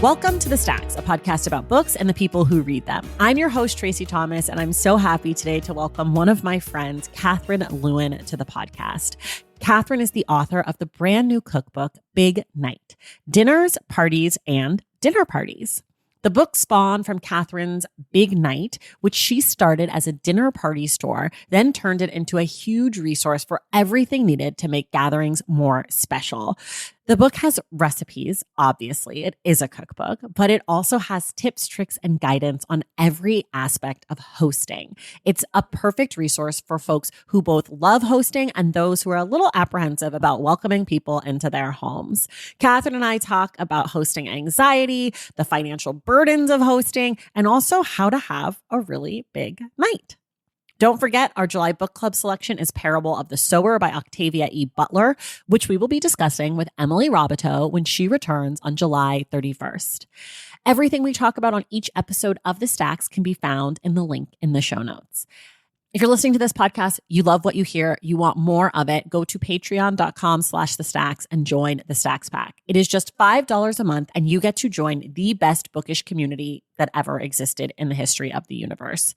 Welcome to The Stacks, a podcast about books and the people who read them. I'm your host, Tracy Thomas, and I'm so happy today to welcome one of my friends, Katherine Lewin, to the podcast. Katherine is the author of the brand new cookbook, Big Night: Dinners, Parties, and Dinner Parties. The book spawned from Katherine's Big Night, which she started as a dinner party store, then turned it into a huge resource for everything needed to make gatherings more special. The book has recipes, obviously, it is a cookbook, but it also has tips, tricks, and guidance on every aspect of hosting. It's a perfect resource for folks who both love hosting and those who are a little apprehensive about welcoming people into their homes. Katherine and I talk about hosting anxiety, the financial burdens of hosting, and also how to have a really big night. Don't forget, our July book club selection is Parable of the Sower by Octavia E. Butler, which we will be discussing with Emily Roboteau when she returns on July 31st. Everything we talk about on each episode of The Stacks can be found in the link in the show notes. If you're listening to this podcast, you love what you hear, you want more of it, go to patreon.com/thestacks and join the Stacks Pack. It is just $5 a month and you get to join the best bookish community that ever existed in the history of the universe.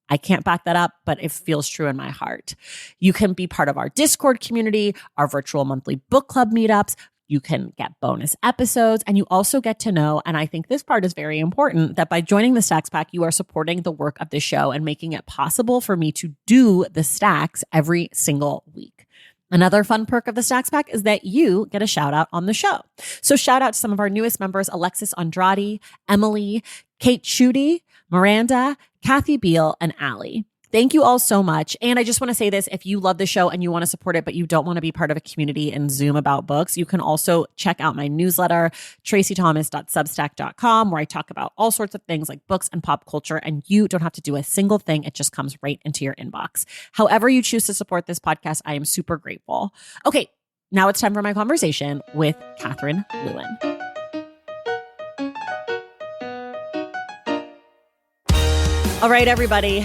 I can't back that up, but it feels true in my heart. You can be part of our Discord community, our virtual monthly book club meetups. You can get bonus episodes, and you also get to know, and I think this part is very important, that by joining the Stacks Pack, you are supporting the work of the show and making it possible for me to do the Stacks every single week. Another fun perk of the Stacks Pack is that you get a shout out on the show. So shout out to some of our newest members, Alexis Andrade, Emily, Kate Schutte, Miranda, Kathy Beal, and Allie. Thank you all so much. And I just want to say this, if you love the show and you want to support it, but you don't want to be part of a community and Zoom about books, you can also check out my newsletter, tracythomas.substack.com, where I talk about all sorts of things like books and pop culture, and you don't have to do a single thing. It just comes right into your inbox. However you choose to support this podcast, I am super grateful. Okay, now it's time for my conversation with Katherine Lewin. All right, everybody.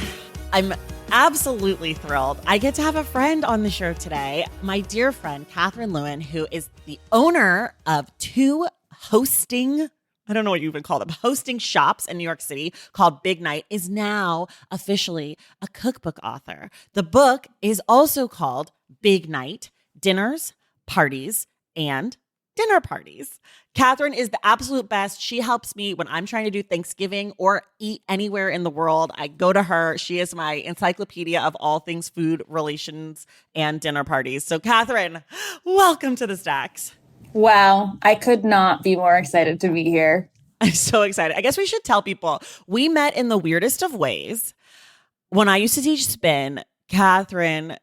I'm absolutely thrilled. I get to have a friend on the show today, my dear friend, Katherine Lewin, who is the owner of two hosting, I don't know what you would call them, hosting shops in New York City called Big Night, is now officially a cookbook author. The book is also called Big Night: Dinners, Parties, and Dinner Parties. Katherine is the absolute best. She helps me when I'm trying to do Thanksgiving or eat anywhere in the world. I go to her. She is my encyclopedia of all things food, relations, and dinner parties. So Katherine, welcome to the Stacks. Wow. I could not be more excited to be here. I'm so excited. I guess we should tell people we met in the weirdest of ways. When I used to teach spin, Katherine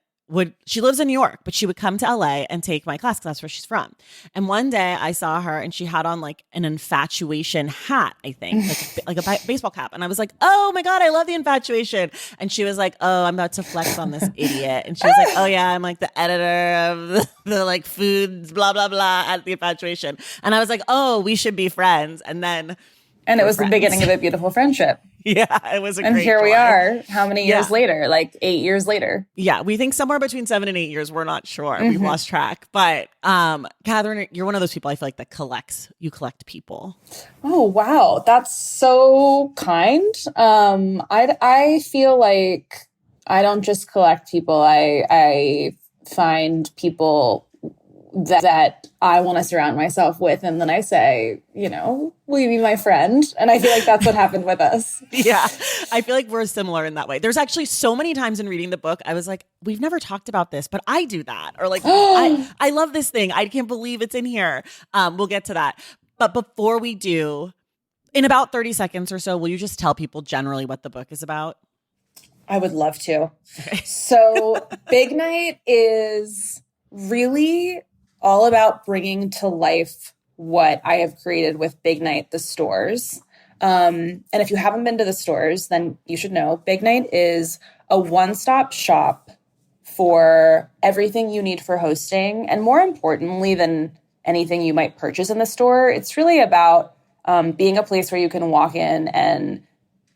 she lives in New York, but she would come to LA and take my class because that's where she's from. And one day I saw her and she had on like an infatuation hat, I think, like a baseball cap. And I was like, oh my God, I love the infatuation. And she was like, oh, I'm about to flex on this idiot. And she was like, oh yeah, I'm like the editor of the like foods, blah, blah, blah at the infatuation. And I was like, oh, we should be friends. And it was the beginning of a beautiful friendship. Yeah, it was a great And here joy. we are, how many years later? Like 8 years later. Yeah, we think somewhere between 7 and 8 years. We're not sure. We've lost track. But Katherine, you're one of those people I feel like that you collect people. Oh, wow. That's so kind. I feel like I don't just collect people. I find people that I want to surround myself with. And then I say, will you be my friend? And I feel like that's what happened with us. Yeah, I feel like we're similar in that way. There's actually so many times in reading the book, I was like, we've never talked about this, but I do that. Or like, I love this thing. I can't believe it's in here. We'll get to that. But before we do, in about 30 seconds or so, will you just tell people generally what the book is about? I would love to. So Big Night is really all about bringing to life what I have created with Big Night, the stores. And if you haven't been to the stores, then you should know Big Night is a one-stop shop for everything you need for hosting. And more importantly than anything you might purchase in the store, it's really about being a place where you can walk in and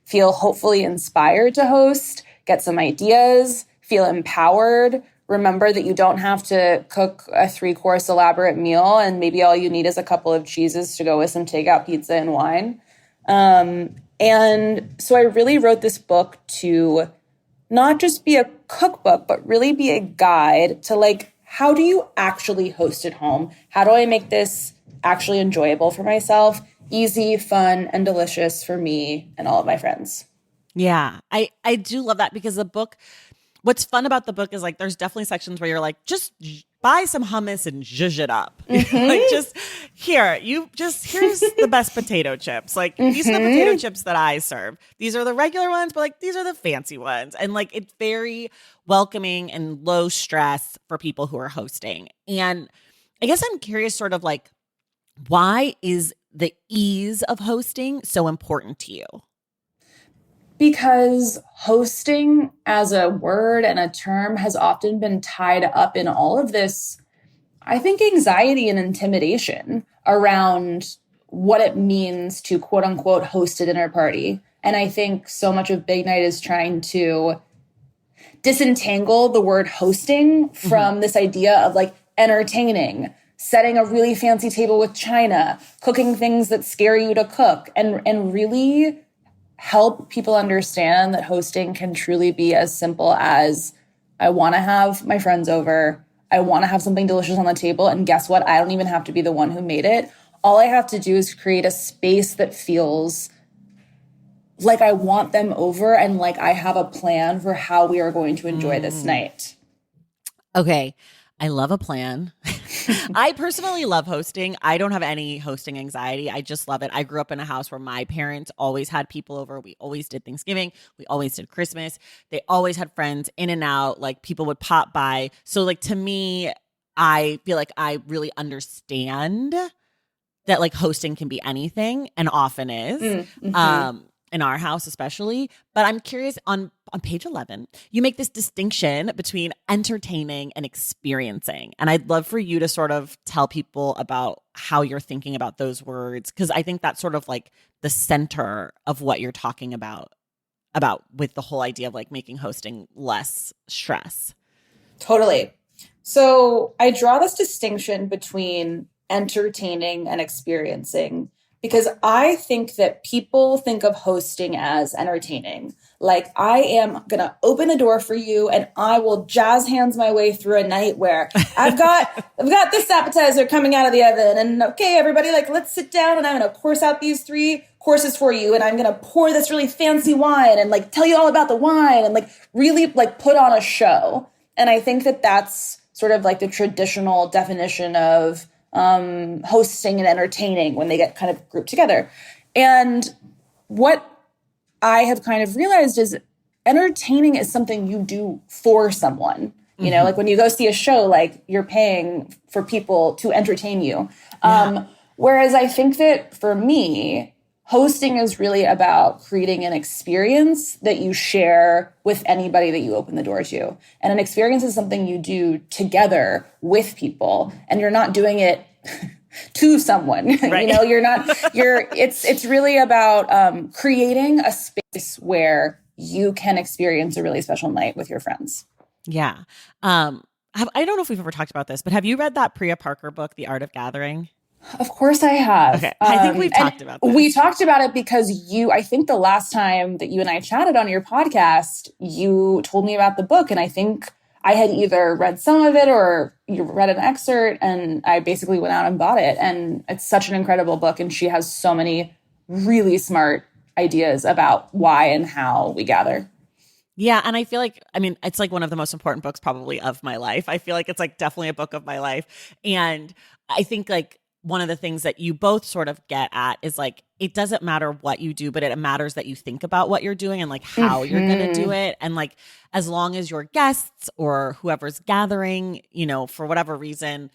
feel hopefully inspired to host, get some ideas, feel empowered, remember that you don't have to cook a 3-course elaborate meal, and maybe all you need is a couple of cheeses to go with some takeout pizza and wine. And so I really wrote this book to not just be a cookbook, but really be a guide to like, how do you actually host at home? How do I make this actually enjoyable for myself, easy, fun, and delicious for me and all of my friends? Yeah, I do love that, because the book, what's fun about the book is like, there's definitely sections where you're like, just buy some hummus and zhuzh it up. Like, just here's the best potato chips. Like, these are the potato chips that I serve. These are the regular ones, but like, these are the fancy ones. And like, it's very welcoming and low stress for people who are hosting. And I guess I'm curious, sort of like, why is the ease of hosting so important to you? Because hosting as a word and a term has often been tied up in all of this, I think, anxiety and intimidation around what it means to quote unquote host a dinner party. And I think so much of Big Night is trying to disentangle the word hosting from this idea of like entertaining, setting a really fancy table with china, cooking things that scare you to cook, and really help people understand that hosting can truly be as simple as, I want to have my friends over. I want to have something delicious on the table. And guess what? I don't even have to be the one who made it. All I have to do is create a space that feels like I want them over and like I have a plan for how we are going to enjoy this night. Okay. I love a plan. I personally love hosting. I don't have any hosting anxiety. I just love it. I grew up in a house where my parents always had people over. We always did Thanksgiving. We always did Christmas. They always had friends in and out. Like, people would pop by. So like, to me, I feel like I really understand that like hosting can be anything, and often is. In our house especially. But I'm curious, on page 11, you make this distinction between entertaining and experiencing. And I'd love for you to sort of tell people about how you're thinking about those words, because I think that's sort of like the center of what you're talking about with the whole idea of like making hosting less stress. Totally. So I draw this distinction between entertaining and experiencing, because I think that people think of hosting as entertaining. Like, I am going to open the door for you and I will jazz hands my way through a night where I've got this appetizer coming out of the oven, and okay, everybody, like, let's sit down and I'm going to course out these 3 courses for you, and I'm going to pour this really fancy wine and like tell you all about the wine and like really like put on a show. And I think that that's sort of like the traditional definition of hosting and entertaining when they get kind of grouped together. And what I have kind of realized is entertaining is something you do for someone. You know, like when you go see a show, like, you're paying for people to entertain you. Whereas I think that for me, hosting is really about creating an experience that you share with anybody that you open the door to. And an experience is something you do together with people, and you're not doing it to someone. Right. You know, it's really about creating a space where you can experience a really special night with your friends. Yeah. I don't know if we've ever talked about this, but have you read that Priya Parker book, The Art of Gathering? Of course I have. Okay. I think we've talked about this. We talked about it because I think the last time that you and I chatted on your podcast, you told me about the book, and I think I had either read some of it or you read an excerpt, and I basically went out and bought it. And it's such an incredible book, and she has so many really smart ideas about why and how we gather. Yeah. And I feel like, I mean, it's like one of the most important books probably of my life. I feel like it's like definitely a book of my life. And I think like one of the things that you both sort of get at is like, it doesn't matter what you do, but it matters that you think about what you're doing and like how you're going to do it. And like, as long as your guests or whoever's gathering, you know, for whatever reason,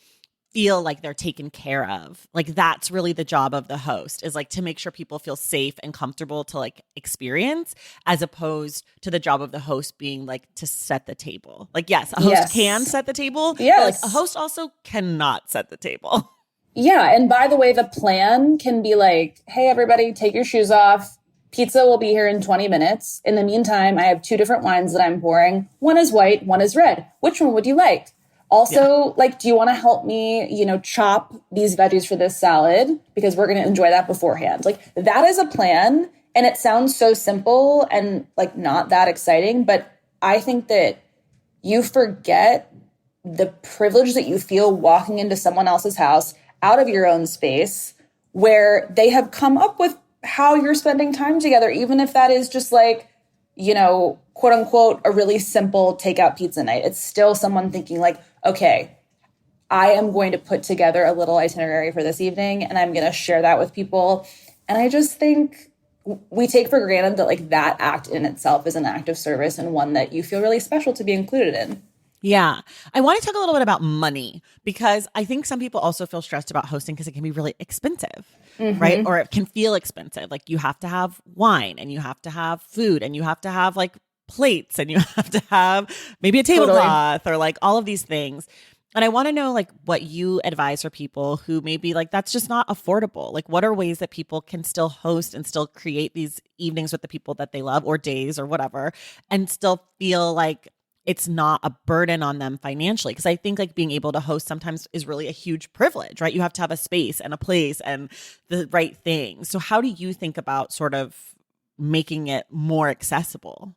feel like they're taken care of, like, that's really the job of the host, is like to make sure people feel safe and comfortable to like experience, as opposed to the job of the host being like to set the table. Like, yes, a host can set the table. Yes. But like a host also cannot set the table. Yeah. And by the way, the plan can be like, hey, everybody, take your shoes off, Pizza will be here in 20 minutes. In the meantime, I have 2 different wines that I'm pouring. One is white, one is red. Which one would you like? Also, like, do you want to help me, chop these veggies for this salad? Because we're going to enjoy that beforehand. Like, that is a plan. And it sounds so simple and like not that exciting. But I think that you forget the privilege that you feel walking into someone else's house out of your own space where they have come up with how you're spending time together, even if that is just like, quote unquote, a really simple takeout pizza night. It's still someone thinking like, okay, I am going to put together a little itinerary for this evening and I'm going to share that with people. And I just think we take for granted that like that act in itself is an act of service and one that you feel really special to be included in. Yeah. I want to talk a little bit about money because I think some people also feel stressed about hosting because it can be really expensive, right? Or it can feel expensive. Like you have to have wine and you have to have food and you have to have like plates and you have to have maybe a tablecloth or like all of these things. And I want to know like what you advise for people who maybe like that's just not affordable. Like what are ways that people can still host and still create these evenings with the people that they love or days or whatever and still feel like it's not a burden on them financially. Because I think like being able to host sometimes is really a huge privilege, right? You have to have a space and a place and the right thing. So how do you think about sort of making it more accessible?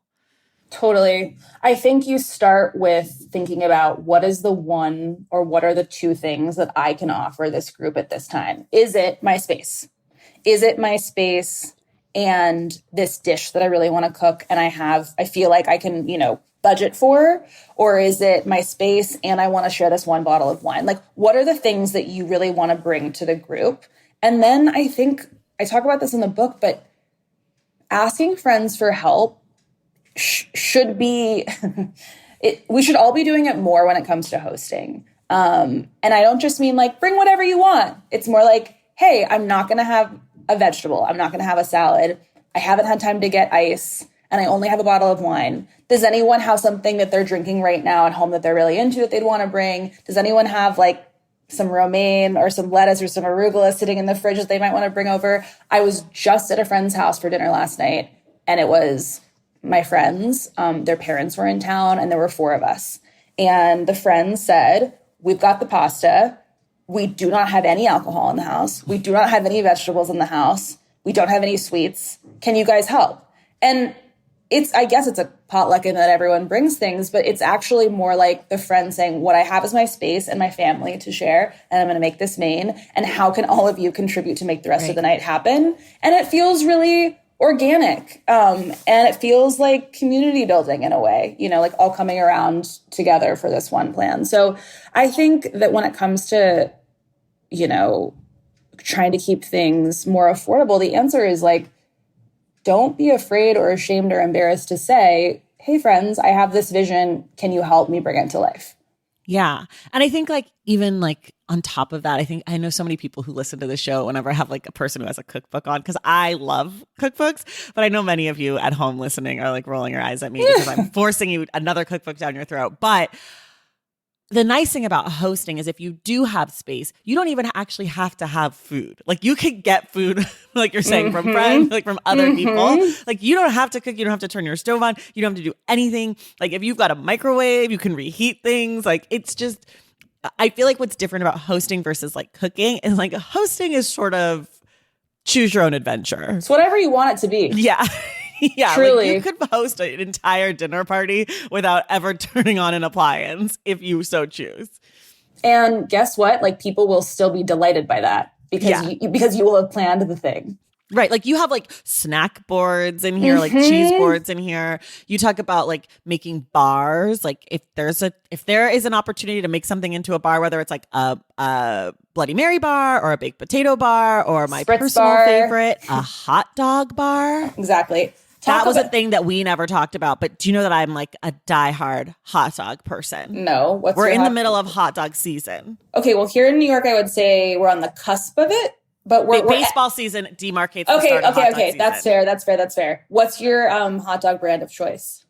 Totally. I think you start with thinking about what is the one or what are the 2 things that I can offer this group at this time? Is it my space? Is it my space and this dish that I really want to cook and I feel like I can, budget for? Or is it my space and I want to share this one bottle of wine? Like, what are the things that you really want to bring to the group? And then I think I talk about this in the book, but asking friends for help should be, we should all be doing it more when it comes to hosting. And I don't just mean like, bring whatever you want. It's more like, hey, I'm not going to have a vegetable. I'm not going to have a salad. I haven't had time to get ice and I only have a bottle of wine. Does anyone have something that they're drinking right now at home that they're really into that they'd want to bring? Does anyone have like some romaine or some lettuce or some arugula sitting in the fridge that they might want to bring over? I was just at a friend's house for dinner last night and it was my friends, their parents were in town and there were 4 of us. And the friends said, we've got the pasta. We do not have any alcohol in the house. We do not have any vegetables in the house. We don't have any sweets. Can you guys help? And I guess it's a potluck in that everyone brings things, but it's actually more like the friend saying, what I have is my space and my family to share, and I'm going to make this main. And how can all of you contribute to make the rest of the night happen? And it feels really organic. And it feels like community building in a way, like all coming around together for this one plan. So I think that when it comes to, trying to keep things more affordable, the answer is like, don't be afraid or ashamed or embarrassed to say, hey, friends, I have this vision. Can you help me bring it to life? Yeah. And I think like even like on top of that, I know so many people who listen to the show whenever I have like a person who has a cookbook on because I love cookbooks, but I know many of you at home listening are like rolling your eyes at me because I'm forcing you another cookbook down your throat. But the nice thing about hosting is if you do have space, you don't even actually have to have food. Like you could get food, like you're saying, from friends, like from other people. Like you don't have to cook. You don't have to turn your stove on. You don't have to do anything. Like if you've got a microwave, you can reheat things. Like it's just, I feel like what's different about hosting versus like cooking is like hosting is sort of choose your own adventure. It's whatever you want it to be. Yeah. Yeah, truly. Like you could host an entire dinner party without ever turning on an appliance if you so choose. And guess what? Like people will still be delighted by that because you will have planned the thing. Right. Like you have like snack boards in here, like cheese boards in here. You talk about like making bars. Like if there is an opportunity to make something into a bar, whether it's like a Bloody Mary bar or a baked potato bar or my Spritz personal bar. favorite, a hot dog bar. Exactly. That was a thing that we never talked about. But do you know that I'm like a diehard hot dog person? No. We're in the middle of hot dog season. Okay. Well, here in New York, I would say we're on the cusp of it. But we're baseball season demarcates the start of hot dog season. That's fair. What's your hot dog brand of choice?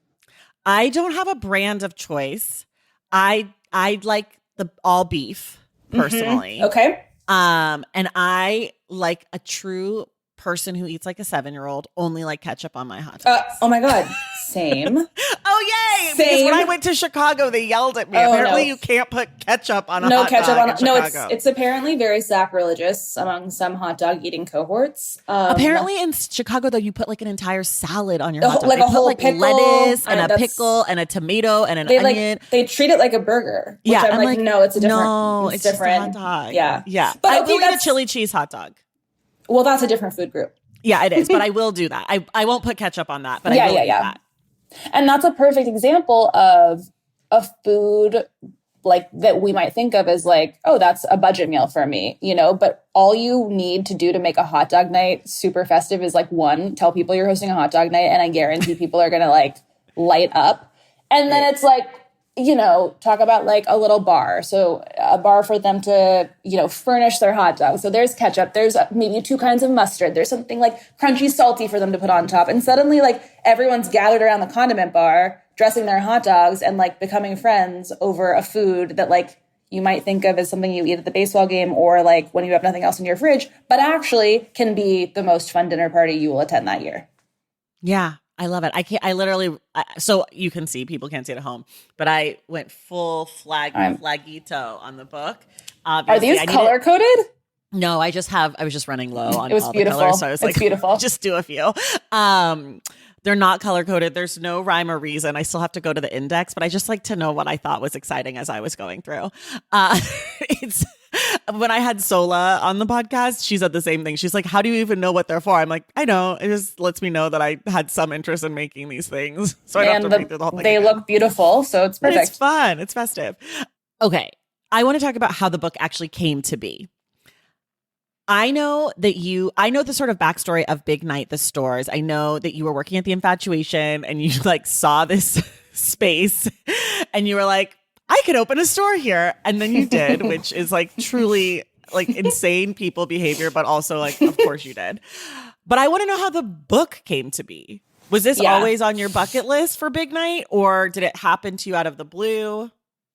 I don't have a brand of choice. I like the all beef personally. Okay. And I like a true person who eats like a 7-year-old, only like ketchup on my hot dogs. Oh my God. Same. Oh, yay. Same. Because when I went to Chicago, they yelled at me. Apparently you can't put ketchup on a hot dog in Chicago. It's apparently very sacrilegious among some hot dog eating cohorts. Apparently in Chicago, though, you put like an entire salad on your hot dog. Like a whole pickle, lettuce and a pickle and a tomato and an onion. They treat it like a burger. Which I'm like, no, it's a different. No, it's different. Just a hot dog. Yeah. Yeah. But I will eat a chili cheese hot dog. Well, that's a different food group. Yeah, it is. But I will do that. I won't put ketchup on that, but I will do that. And that's a perfect example of a food like that we might think of as like, oh, that's a budget meal for me, you know, but all you need to do to make a hot dog night super festive is like, one, tell people you're hosting a hot dog night, and I guarantee people are going to like light up. And then it's like, you know, talk about like a little bar. So a bar for them to, you know, furnish their hot dog. So there's ketchup, there's maybe 2 kinds of mustard. There's something like crunchy, salty for them to put on top. And suddenly like everyone's gathered around the condiment bar, dressing their hot dogs and like becoming friends over a food that like you might think of as something you eat at the baseball game or like when you have nothing else in your fridge, but actually can be the most fun dinner party you will attend that year. Yeah. I love it. So you can see, people can't see it at home, but I went full flaggito on the book. Obviously, are these color coded? No, I was just running low on all beautiful. the colors. So I was like, beautiful. Just do a few. They're not color coded. There's no rhyme or reason. I still have to go to the index, but I just like to know what I thought was exciting as I was going through. When I had Sola on the podcast, she said the same thing. She's like, how do you even know what they're for? I'm like, I know. It just lets me know that I had some interest in making these things. So I don't have to read through the whole thing. They look beautiful, so it's perfect. It's fun. It's festive. Okay. I want to talk about how the book actually came to be. I know the sort of backstory of Big Night, the stores. I know that you were working at the Infatuation and you like saw this space and you were like, I could open a store here. And then you did, which is like truly like insane people behavior, but also like, of course you did. But I want to know how the book came to be. Was this always on your bucket list for Big Night, or did it happen to you out of the blue?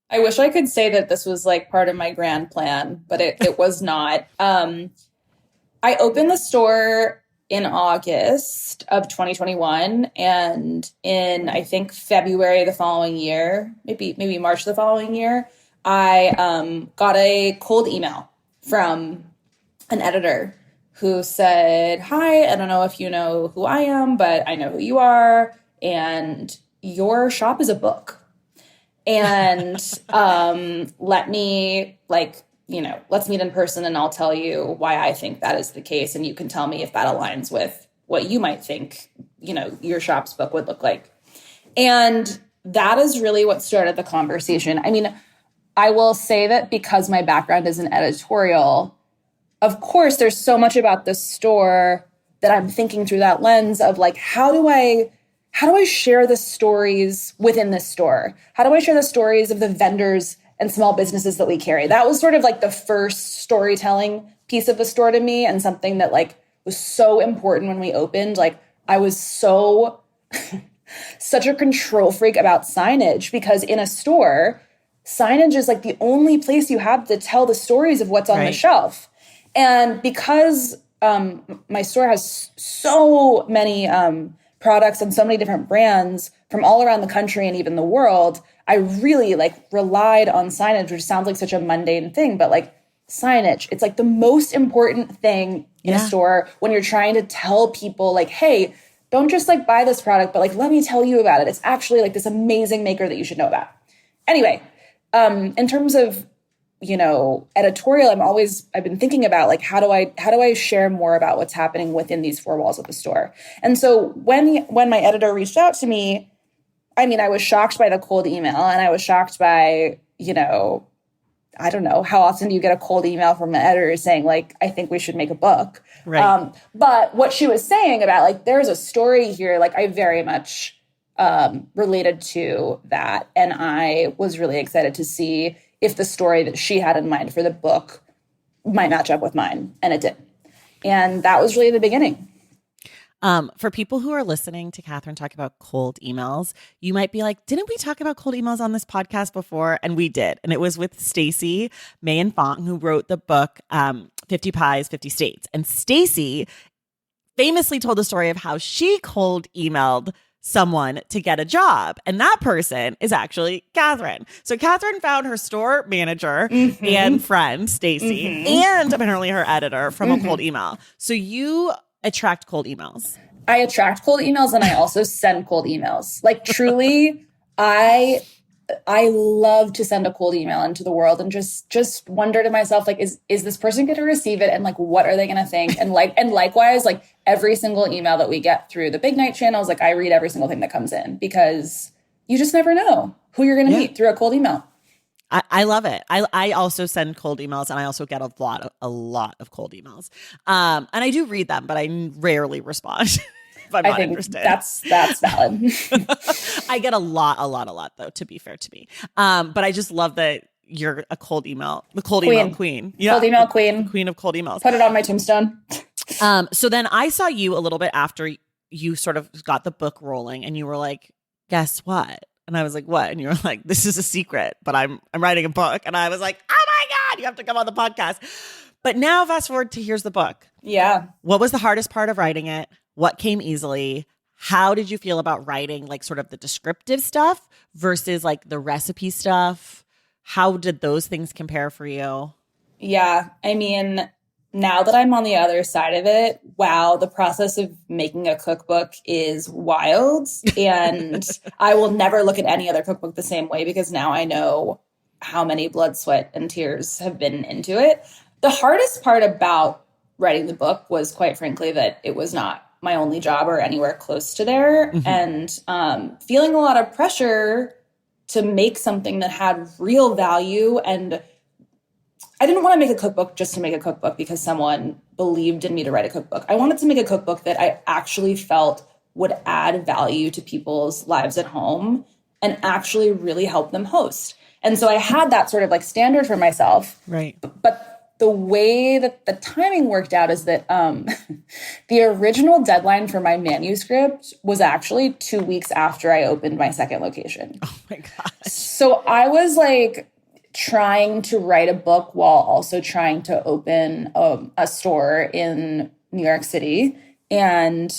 I wish I could say that this was like part of my grand plan, but it was not. I opened the store in August of 2021, and in, I think, February the following year, maybe March the following year, I got a cold email from an editor who said, hi, I don't know if you know who I am, but I know who you are, and your shop is a book. And let's meet in person and I'll tell you why I think that is the case. And you can tell me if that aligns with what you might think, you know, your shop's book would look like. And that is really what started the conversation. I mean, I will say that because my background is in editorial, of course, there's so much about the store that I'm thinking through that lens of like, how do I share the stories within this store? How do I share the stories of the vendors and small businesses that we carry? That was sort of like the first storytelling piece of the store to me, and something that like was so important when we opened. Like I was so such a control freak about signage, because in a store, signage is like the only place you have to tell the stories of what's on the shelf. And because my store has so many products and so many different brands from all around the country and even the world, I really like relied on signage, which sounds like such a mundane thing, but like signage, it's like the most important thing in a store when you're trying to tell people like, hey, don't just like buy this product, but like, let me tell you about it. It's actually like this amazing maker that you should know about. Anyway, in terms of, you know, editorial, I've been thinking about like, how do I share more about what's happening within these 4 walls of the store? And so when my editor reached out to me, I mean, I was shocked by the cold email, and I was shocked by, you know, I don't know, how often do you get a cold email from an editor saying like, I think we should make a book. Right. But what she was saying about like, there's a story here, like I very much related to that. And I was really excited to see if the story that she had in mind for the book might match up with mine. And it did. And that was really the beginning. For people who are listening to Katherine talk about cold emails, you might be like, didn't we talk about cold emails on this podcast before? And we did. And it was with Stacey May and Fong, who wrote the book 50 Pies, 50 States. And Stacey famously told the story of how she cold emailed someone to get a job. And that person is actually Katherine. So Katherine found her store manager and friend, Stacy, and apparently her editor from a cold email. So you attract cold emails. I attract cold emails and I also send cold emails. Like truly, I love to send a cold email into the world and just wonder to myself, like, is this person going to receive it? And like, what are they going to think? And likewise, like every single email that we get through the Big Night channels, like I read every single thing that comes in because you just never know who you're going to meet through a cold email. I love it. I also send cold emails and I also get a lot of cold emails. And I do read them, but I rarely respond. I think interested. That's valid. I get a lot though, to be fair to me. But I just love that you're a cold email, the cold email queen. Yeah, cold email queen. Queen of cold emails. Put it on my tombstone. So then I saw you a little bit after you sort of got the book rolling and you were like, guess what? And I was like, what? And you were like, this is a secret, but I'm writing a book. And I was like, oh my God, you have to come on the podcast. But now fast forward to here's the book. Yeah. What was the hardest part of writing it? What came easily? How did you feel about writing like sort of the descriptive stuff versus like the recipe stuff? How did those things compare for you? Yeah. I mean, now that I'm on the other side of it, wow, the process of making a cookbook is wild. And I will never look at any other cookbook the same way because now I know how many blood, sweat, and tears have been into it. The hardest part about writing the book was, quite frankly, that it was not my only job or anywhere close to there. And feeling a lot of pressure to make something that had real value. And I didn't want to make a cookbook just to make a cookbook because someone believed in me to write a cookbook. I wanted to make a cookbook that I actually felt would add value to people's lives at home and actually really help them host. And so I had that sort of like standard for myself. Right. But the way that the timing worked out is that the original deadline for my manuscript was actually 2 weeks after I opened my second location. Oh my gosh. So I was like trying to write a book while also trying to open a store in New York City. And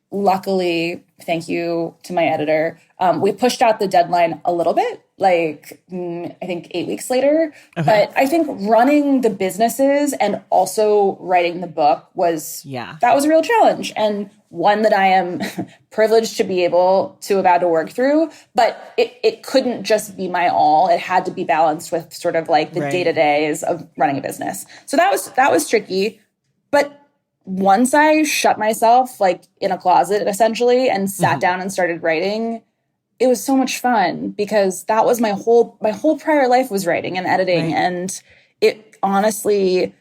luckily, thank you to my editor, we pushed out the deadline a little bit, like I think 8 weeks later. Okay. But I think running the businesses and also writing the book that was a real challenge, and one that I am privileged to be able to about to work through. But it couldn't just be my all. It had to be balanced with sort of like the day-to-days of running a business. So that was tricky. But once I shut myself like in a closet essentially and sat down and started writing, it was so much fun because that was my whole prior life was writing and editing. Right. And it honestly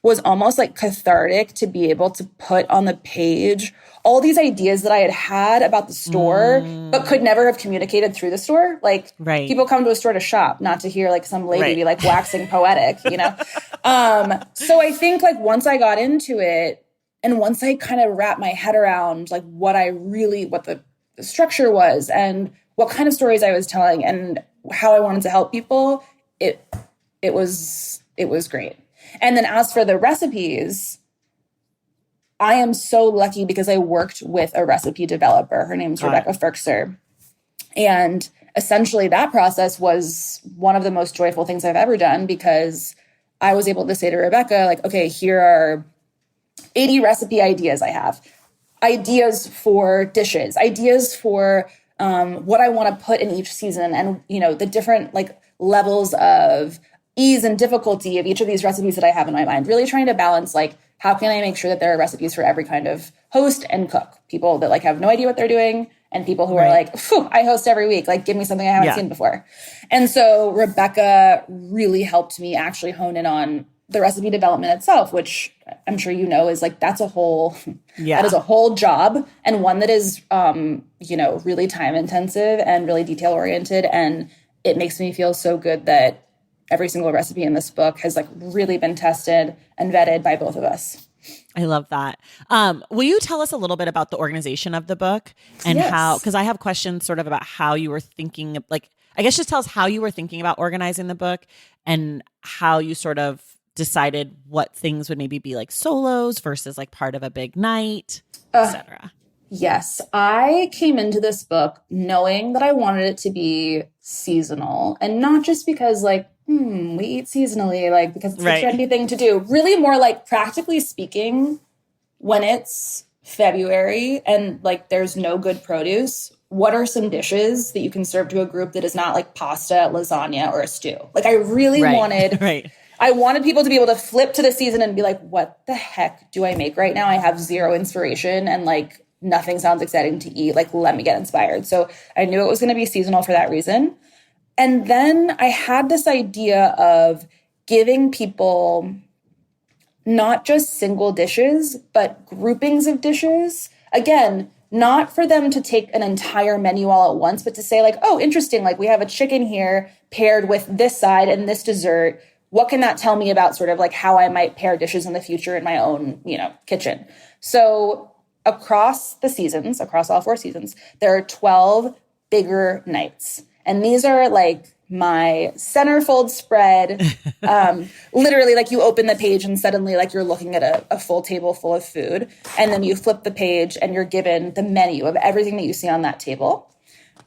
was almost like cathartic to be able to put on the page all these ideas that I had about the store, but could never have communicated through the store. Like people come to a store to shop, not to hear like some lady be like waxing poetic, you know? So I think like once I got into it and once I kind of wrapped my head around like what the structure was and what kind of stories I was telling and how I wanted to help people, it was great. And then as for the recipes, I am so lucky because I worked with a recipe developer. Her name's Rebecca Ferkser. And essentially that process was one of the most joyful things I've ever done because I was able to say to Rebecca, like, okay, here are 80 recipe ideas I have. Ideas for dishes, ideas for what I want to put in each season and, you know, the different like levels of ease and difficulty of each of these recipes that I have in my mind, really trying to balance like, how can I make sure that there are recipes for every kind of host and cook? People that like have no idea what they're doing and people who are like, I host every week. Like, give me something I haven't seen before. And so Rebecca really helped me actually hone in on the recipe development itself, which I'm sure you know is like, that is a whole job and one that is, really time intensive and really detail oriented. And it makes me feel so good that every single recipe in this book has like really been tested and vetted by both of us. I love that. Will you tell us a little bit about the organization of the book and how, because I have questions sort of about how you were thinking, like, I guess just tell us how you were thinking about organizing the book and how you sort of decided what things would maybe be like solos versus like part of a big night, etc.? Yes, I came into this book knowing that I wanted it to be seasonal, and not just because like, we eat seasonally, like because it's a trendy thing to do. Really more like practically speaking, when it's February and like there's no good produce, what are some dishes that you can serve to a group that is not like pasta, lasagna, or a stew? Like I really wanted I wanted people to be able to flip to the season and be like, what the heck do I make right now? I have zero inspiration and like nothing sounds exciting to eat. Like, let me get inspired. So I knew it was going to be seasonal for that reason. And then I had this idea of giving people not just single dishes, but groupings of dishes. Again, not for them to take an entire menu all at once, but to say like, oh, interesting. Like we have a chicken here paired with this side and this dessert. What can that tell me about sort of like how I might pair dishes in the future in my own, kitchen? So across the seasons, across all 4 seasons, there are 12 bigger nights. And these are like my centerfold spread. Literally, like you open the page and suddenly like you're looking at a full table full of food. And then you flip the page and you're given the menu of everything that you see on that table.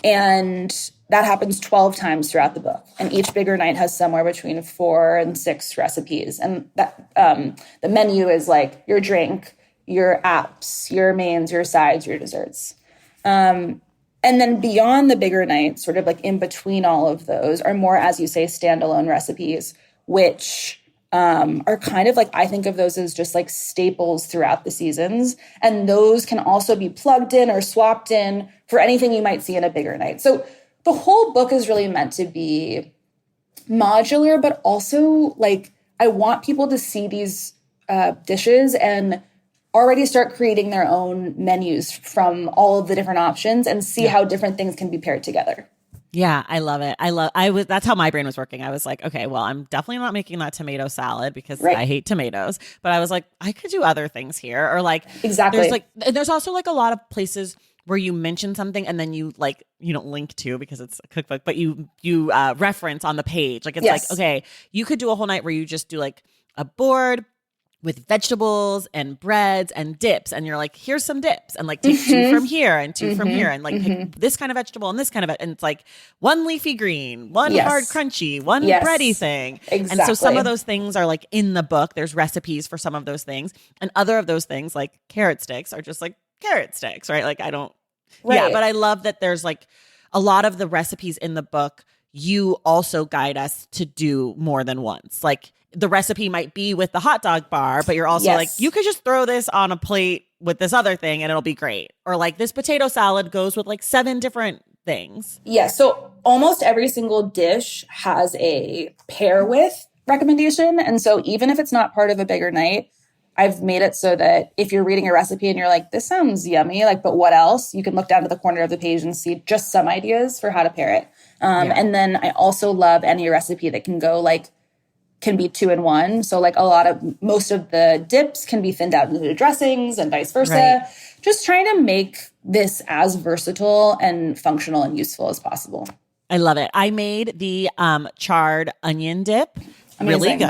And that happens 12 times throughout the book. And each bigger night has somewhere between 4 and 6 recipes. And that the menu is like your drink, your apps, your mains, your sides, your desserts. And then beyond the bigger night, sort of like in between all of those, are more, as you say, standalone recipes, which are kind of like, I think of those as just like staples throughout the seasons. And those can also be plugged in or swapped in for anything you might see in a bigger night. So the whole book is really meant to be modular, but also like I want people to see these dishes and already start creating their own menus from all of the different options and see how different things can be paired together. Yeah, I love it. That's how my brain was working. I was like, okay, well, I'm definitely not making that tomato salad because I hate tomatoes, but I was like, I could do other things here. Or like, there's also like a lot of places where you mention something and then you don't link to because it's a cookbook, but you reference on the page. Like, it's like, okay, you could do a whole night where you just do like a board with vegetables and breads and dips. And you're like, here's some dips, and like take 2 from here and 2 from here, and like pick this kind of vegetable and this kind of, and it's like 1 leafy green, 1 hard crunchy, 1 bready thing. Exactly. And so some of those things are like in the book. There's recipes for some of those things. And other of those things like carrot sticks are just like carrot sticks, right? Like I don't, but I love that there's like a lot of the recipes in the book, you also guide us to do more than once. Like the recipe might be with the hot dog bar, but you're also like, you could just throw this on a plate with this other thing and it'll be great. Or like this potato salad goes with like 7 different things. Yeah. So almost every single dish has a pair with recommendation. And so even if it's not part of a bigger night, I've made it so that if you're reading a recipe and you're like, this sounds yummy, like, but what else? You can look down to the corner of the page and see just some ideas for how to pair it. And then I also love any recipe that can go like, can be 2 in 1. So like most of the dips can be thinned out into dressings and vice versa. Just trying to make this as versatile and functional and useful as possible. I love it. I made the charred onion dip. Amazing.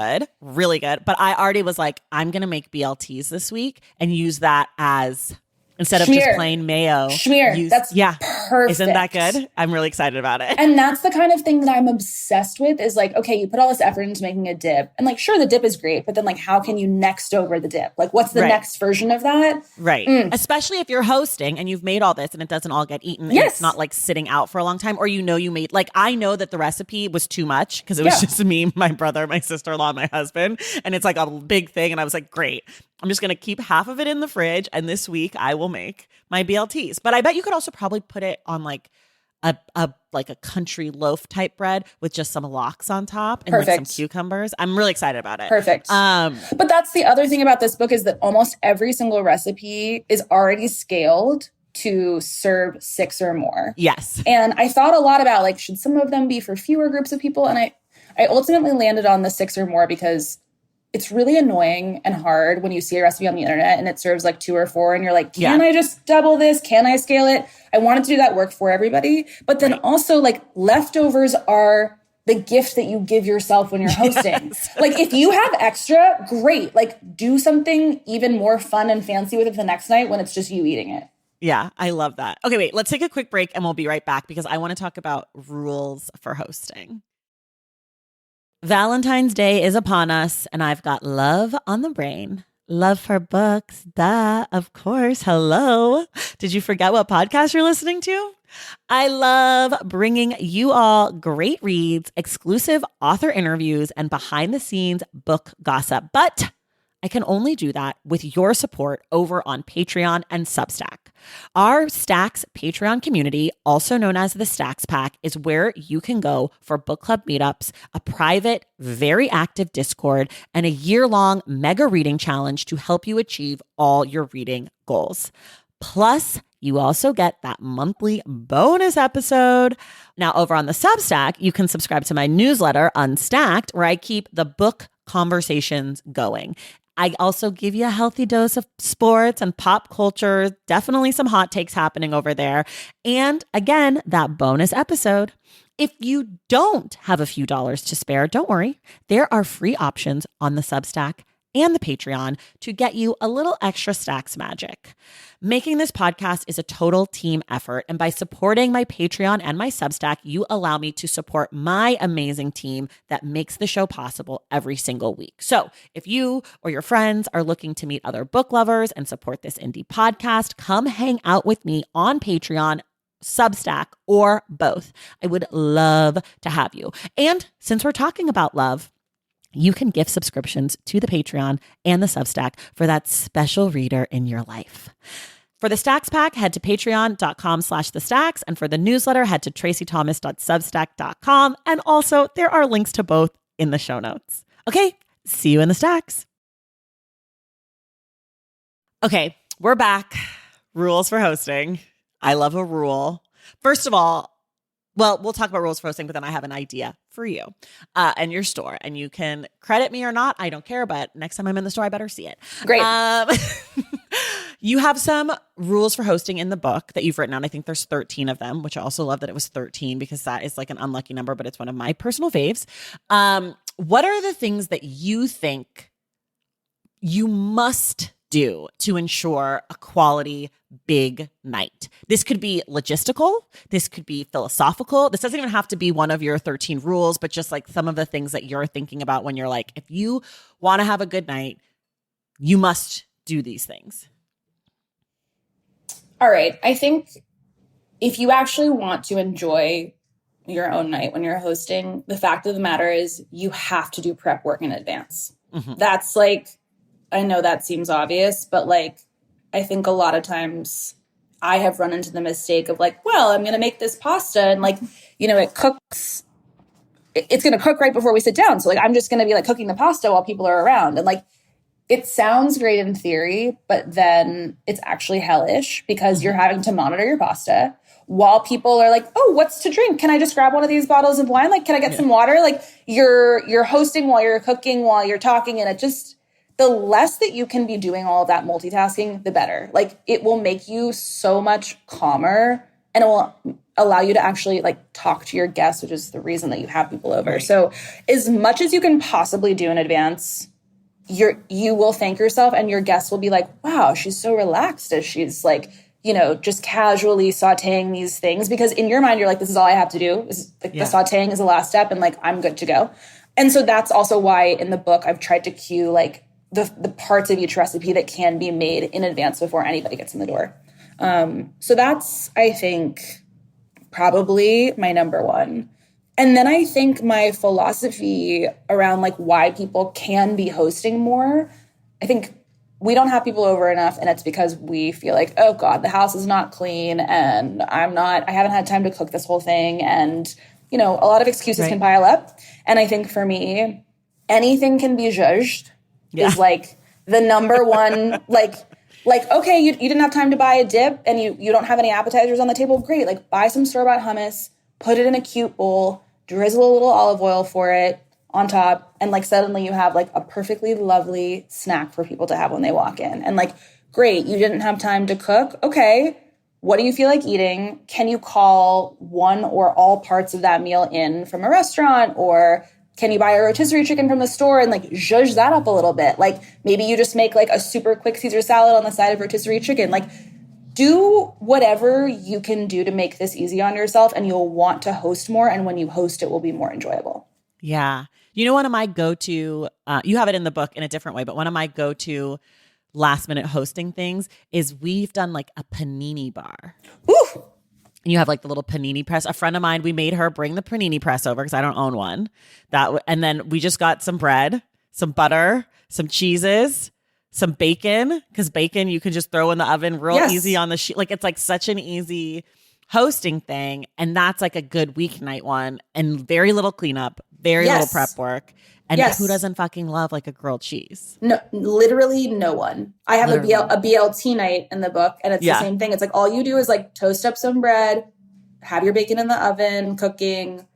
Really good. But I already was like, I'm going to make BLTs this week and use that as, instead of just plain mayo. Schmear. That's perfect. Isn't that good? I'm really excited about it. And that's the kind of thing that I'm obsessed with is like, okay, you put all this effort into making a dip. And like, sure, the dip is great. But then like, how can you next over the dip? Like, what's the next version of that? Right. Especially if you're hosting and you've made all this and it doesn't all get eaten. And it's not like sitting out for a long time. Or you made, like, I know that the recipe was too much because it was just me, my brother, my sister-in-law, and my husband. And it's like a big thing. And I was like, great. I'm just going to keep half of it in the fridge. And this week I will make my BLTs. But I bet you could also probably put it on like a country loaf type bread with just some lox on top and like some cucumbers. I'm really excited about it. Perfect. But that's the other thing about this book is that almost every single recipe is already scaled to serve 6 or more. Yes. And I thought a lot about like, should some of them be for fewer groups of people? And I ultimately landed on the 6 or more because it's really annoying and hard when you see a recipe on the internet and it serves like 2 or 4 and you're like, can I just double this? Can I scale it? I wanted to do that work for everybody. But then also like leftovers are the gift that you give yourself when you're hosting. Yes. Like if you have extra, great. Like do something even more fun and fancy with it the next night when it's just you eating it. Yeah, I love that. Okay, wait, let's take a quick break and we'll be right back because I want to talk about rules for hosting. Valentine's Day is upon us and I've got love on the brain. Love for books, duh, of course. Hello. Did you forget what podcast you're listening to? I love bringing you all great reads, exclusive author interviews, and behind the scenes book gossip. But I can only do that with your support over on Patreon and Substack. Our Stacks Patreon community, also known as the Stacks Pack, is where you can go for book club meetups, a private, very active Discord, and a year-long mega reading challenge to help you achieve all your reading goals. Plus, you also get that monthly bonus episode. Now, over on the Substack, you can subscribe to my newsletter, Unstacked, where I keep the book conversations going. I also give you a healthy dose of sports and pop culture, definitely some hot takes happening over there. And again, that bonus episode. If you don't have a few dollars to spare, don't worry. There are free options on the Substack and the Patreon to get you a little extra Stacks magic. Making this podcast is a total team effort, and by supporting my Patreon and my Substack, you allow me to support my amazing team that makes the show possible every single week. So if you or your friends are looking to meet other book lovers and support this indie podcast, come hang out with me on Patreon, Substack, or both. I would love to have you. And since we're talking about love, you can gift subscriptions to the Patreon and the Substack for that special reader in your life. For the Stacks Pack, head to patreon.com/thestacks. And for the newsletter, head to tracythomas.substack.com. And also, there are links to both in the show notes. Okay, see you in the Stacks. Okay, we're back. Rules for hosting. I love a rule. First of all, well, we'll talk about rules for hosting, but then I have an idea for you and your store. And you can credit me or not. I don't care. But next time I'm in the store, I better see it. Great. You have some rules for hosting in the book that you've written out. I think there's 13 of them, which I also love that it was 13 because that is like an unlucky number, but it's one of my personal faves. What are the things that you think you must do to ensure a quality big night? This could be logistical. This could be philosophical. This doesn't even have to be one of your 13 rules, but just like some of the things that you're thinking about when you're like, if you want to have a good night, you must do these things. All right. I think if you actually want to enjoy your own night when you're hosting, the fact of the matter is you have to do prep work in advance. Mm-hmm. That's like, I know that seems obvious, but like, I think a lot of times I have run into the mistake of like, well, I'm going to make this pasta and like, you know, it cooks, it's going to cook right before we sit down. So like, I'm just going to be like cooking the pasta while people are around. And like, it sounds great in theory, but then it's actually hellish because you're having to monitor your pasta while people are like, oh, what's to drink? Can I just grab one of these bottles of wine? Like, can I get some water? Like you're hosting while you're cooking, while you're talking. And it just, the less that you can be doing all of that multitasking, the better. Like it will make you so much calmer and it will allow you to actually like talk to your guests, which is the reason that you have people over. Right. So as much as you can possibly do in advance, you will thank yourself and your guests will be like, wow, she's so relaxed as she's like, you know, just casually sauteing these things, because in your mind, you're like, this is all I have to do. The sauteing is the last step and like, I'm good to go. And so that's also why in the book, I've tried to cue like the parts of each recipe that can be made in advance before anybody gets in the door. So that's, I think, probably my number one. And then I think my philosophy around like why people can be hosting more, I think we don't have people over enough, and it's because we feel like, oh God, the house is not clean and I haven't had time to cook this whole thing. And, you know, a lot of excuses can pile up. And I think for me, anything can be judged is like the number one, like, okay, you didn't have time to buy a dip and you don't have any appetizers on the table. Great. Like buy some store-bought hummus, put it in a cute bowl, drizzle a little olive oil for it on top. And like suddenly you have like a perfectly lovely snack for people to have when they walk in. And like, great, you didn't have time to cook. Okay, what do you feel like eating? Can you call one or all parts of that meal in from a restaurant, or can you buy a rotisserie chicken from the store and like zhuzh that up a little bit? Like maybe you just make like a super quick Caesar salad on the side of rotisserie chicken. Like do whatever you can do to make this easy on yourself, and you'll want to host more. And when you host, it will be more enjoyable. Yeah. You know, one of my go-to, you have it in the book in a different way, but one of my go-to last minute hosting things is we've done like a panini bar. Ooh. And you have like the little panini press. A friend of mine, we made her bring the panini press over because I don't own one. And then we just got some bread, some butter, some cheeses, some bacon, because bacon you can just throw in the oven real easy on the sheet. Like it's like such an easy hosting thing. And that's like a good weeknight one, and very little cleanup, very little prep work. And who doesn't fucking love like a grilled cheese? No, literally no one. I have a BLT night in the book, and it's the same thing. It's like all you do is like toast up some bread, have your bacon in the oven cooking,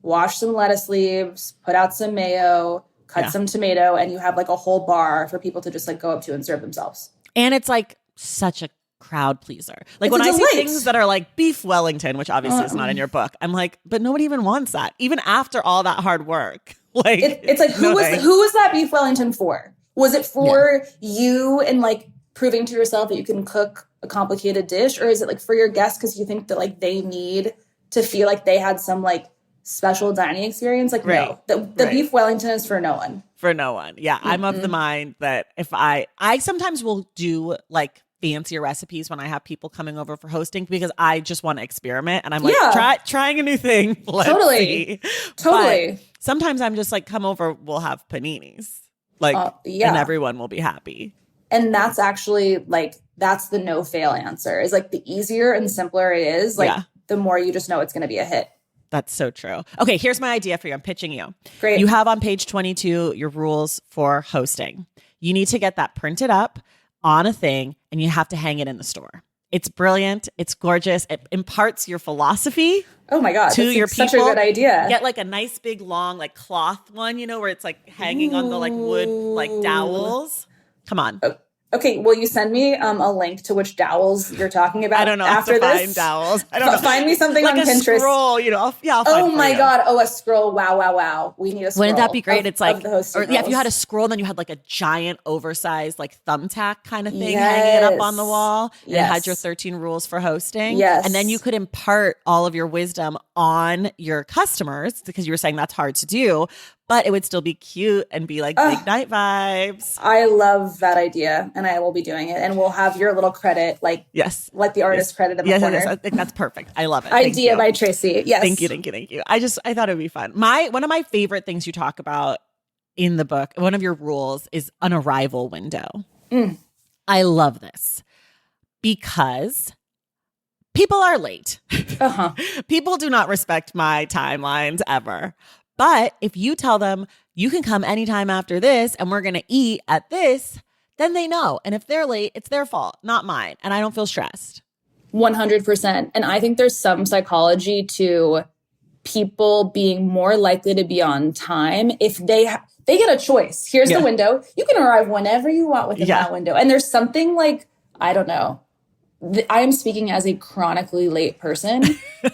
wash some lettuce leaves, put out some mayo, cut some tomato, and you have like a whole bar for people to just like go up to and serve themselves. And it's like such a crowd pleaser. Like when I see things that are like beef Wellington, which obviously is not in your book, I'm like, but nobody even wants that, even after all that hard work. Like it's like who was that beef Wellington for? Was it for you and like proving to yourself that you can cook a complicated dish, or is it like for your guests because you think that like they need to feel like they had some like special dining experience? Like no, the beef Wellington is for no one. For no one. Yeah, I'm of the mind that if I sometimes will do like fancier recipes when I have people coming over for hosting, because I just want to experiment, and I'm like trying a new thing. Let's see. But sometimes I'm just like, come over, we'll have paninis, like, and everyone will be happy. And that's actually like, that's the no fail answer, is like the easier and simpler it is, like the more you just know it's going to be a hit. That's so true. Okay, here's my idea for you. I'm pitching you. Great. You have on page 22 your rules for hosting. You need to get that printed up on a thing, and you have to hang it in the store. It's brilliant. It's gorgeous. It imparts your philosophy. Oh my God. To your people. Such a good idea. Get like a nice big long like cloth one, you know, where it's like hanging on the like wood like dowels. Come on. Okay, will you send me a link to which dowels you're talking about? I don't know. After this, find dowels. I don't know. Find me something like on Pinterest. Scroll, you know. I'll find oh my God! Oh, a scroll! Wow! We need a scroll. Wouldn't that be great? It's like, if you had a scroll, and then you had like a giant, oversized like thumbtack kind of thing hanging up on the wall, and it had your 13 rules for hosting. Yes, and then you could impart all of your wisdom on your customers, because you were saying that's hard to do. But it would still be cute and be like big night vibes. I love that idea, and I will be doing it. And we'll have your little credit, like the artist credit in the corner. Yes, I think that's perfect. I love it. Idea by Tracy. Yes. Thank you. I thought it would be fun. One of my favorite things you talk about in the book, one of your rules, is an arrival window. I love this because people are late. People do not respect my timelines ever. But if you tell them you can come anytime after this and we're going to eat at this, then they know. And if they're late, it's their fault, not mine. And I don't feel stressed. 100%. And I think there's some psychology to people being more likely to be on time if they get a choice. Here's the window. You can arrive whenever you want within that window. And there's something like, I don't know. I am speaking as a chronically late person,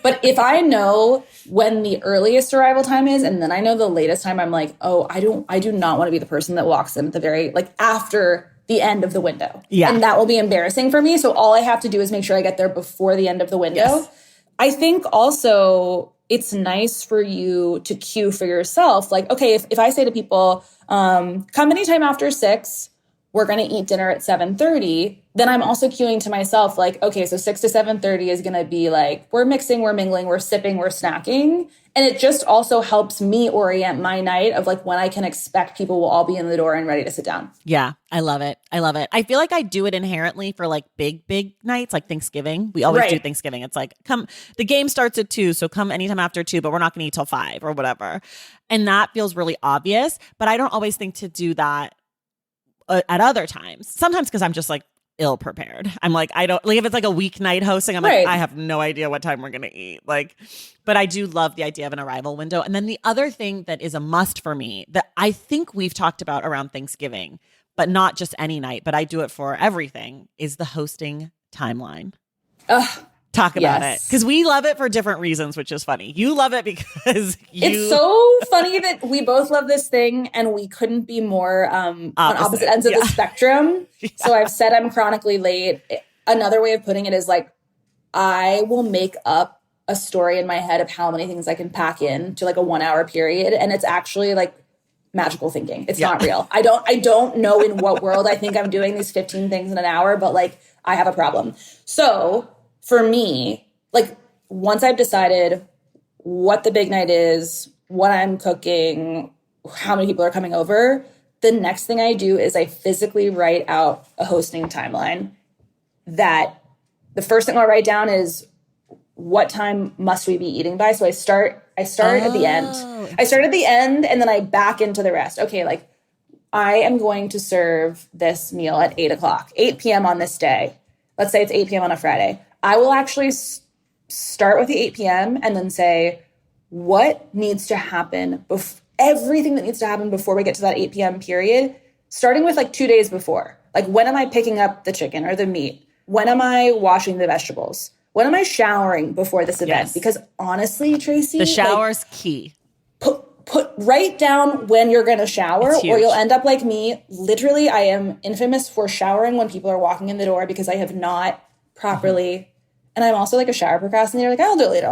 but if I know when the earliest arrival time is, and then I know the latest time, I'm like, oh, I do not want to be the person that walks in at the very, like after the end of the window. Yeah. And that will be embarrassing for me. So all I have to do is make sure I get there before the end of the window. Yes. I think also it's nice for you to cue for yourself. Like, okay, if I say to people, come anytime after 6, we're going to eat dinner at 7:30, then I'm also cueing to myself like, okay, so 6 to 7:30 is going to be like, we're mixing, we're mingling, we're sipping, we're snacking. And it just also helps me orient my night of like when I can expect people will all be in the door and ready to sit down. Yeah, I love it. I feel like I do it inherently for like big nights, like Thanksgiving. We always do Thanksgiving. It's like, the game starts at 2, so come anytime after 2, but we're not going to eat till 5 or whatever. And that feels really obvious, but I don't always think to do that at other times. Sometimes because I'm just like ill prepared. I'm like, I don't like if it's like a weeknight hosting, I'm like, I have no idea what time we're going to eat. Like, but I do love the idea of an arrival window. And then the other thing that is a must for me that I think we've talked about around Thanksgiving, but not just any night, but I do it for everything, is the hosting timeline. Ugh, Talk about it. yes. Because we love it for different reasons, which is funny. You love it because It's so funny that we both love this thing and we couldn't be more on opposite ends of the spectrum. Yeah. So I've said I'm chronically late. Another way of putting it is like, I will make up a story in my head of how many things I can pack in to like a 1 hour period. And it's actually like magical thinking. It's not real. I don't know in what world I think I'm doing these 15 things in an hour, but like I have a problem. So for me, like once I've decided what the big night is, what I'm cooking, how many people are coming over, the next thing I do is I physically write out a hosting timeline. That the first thing I'll write down is what time must we be eating by? So I start at the end. I start at the end and then I back into the rest. Okay, like I am going to serve this meal at 8 p.m. on this day. Let's say it's 8 p.m. on a Friday. I will actually start with the 8 p.m. and then say what needs to happen, everything that needs to happen before we get to that 8 p.m. period, starting with like 2 days before. Like when am I picking up the chicken or the meat? When am I washing the vegetables? When am I showering before this event? Yes. Because honestly, Tracy, the shower's key. Write down when you're going to shower or you'll end up like me. Literally, I am infamous for showering when people are walking in the door because I have not properly. And I'm also like a shower procrastinator. Like, I'll do it later.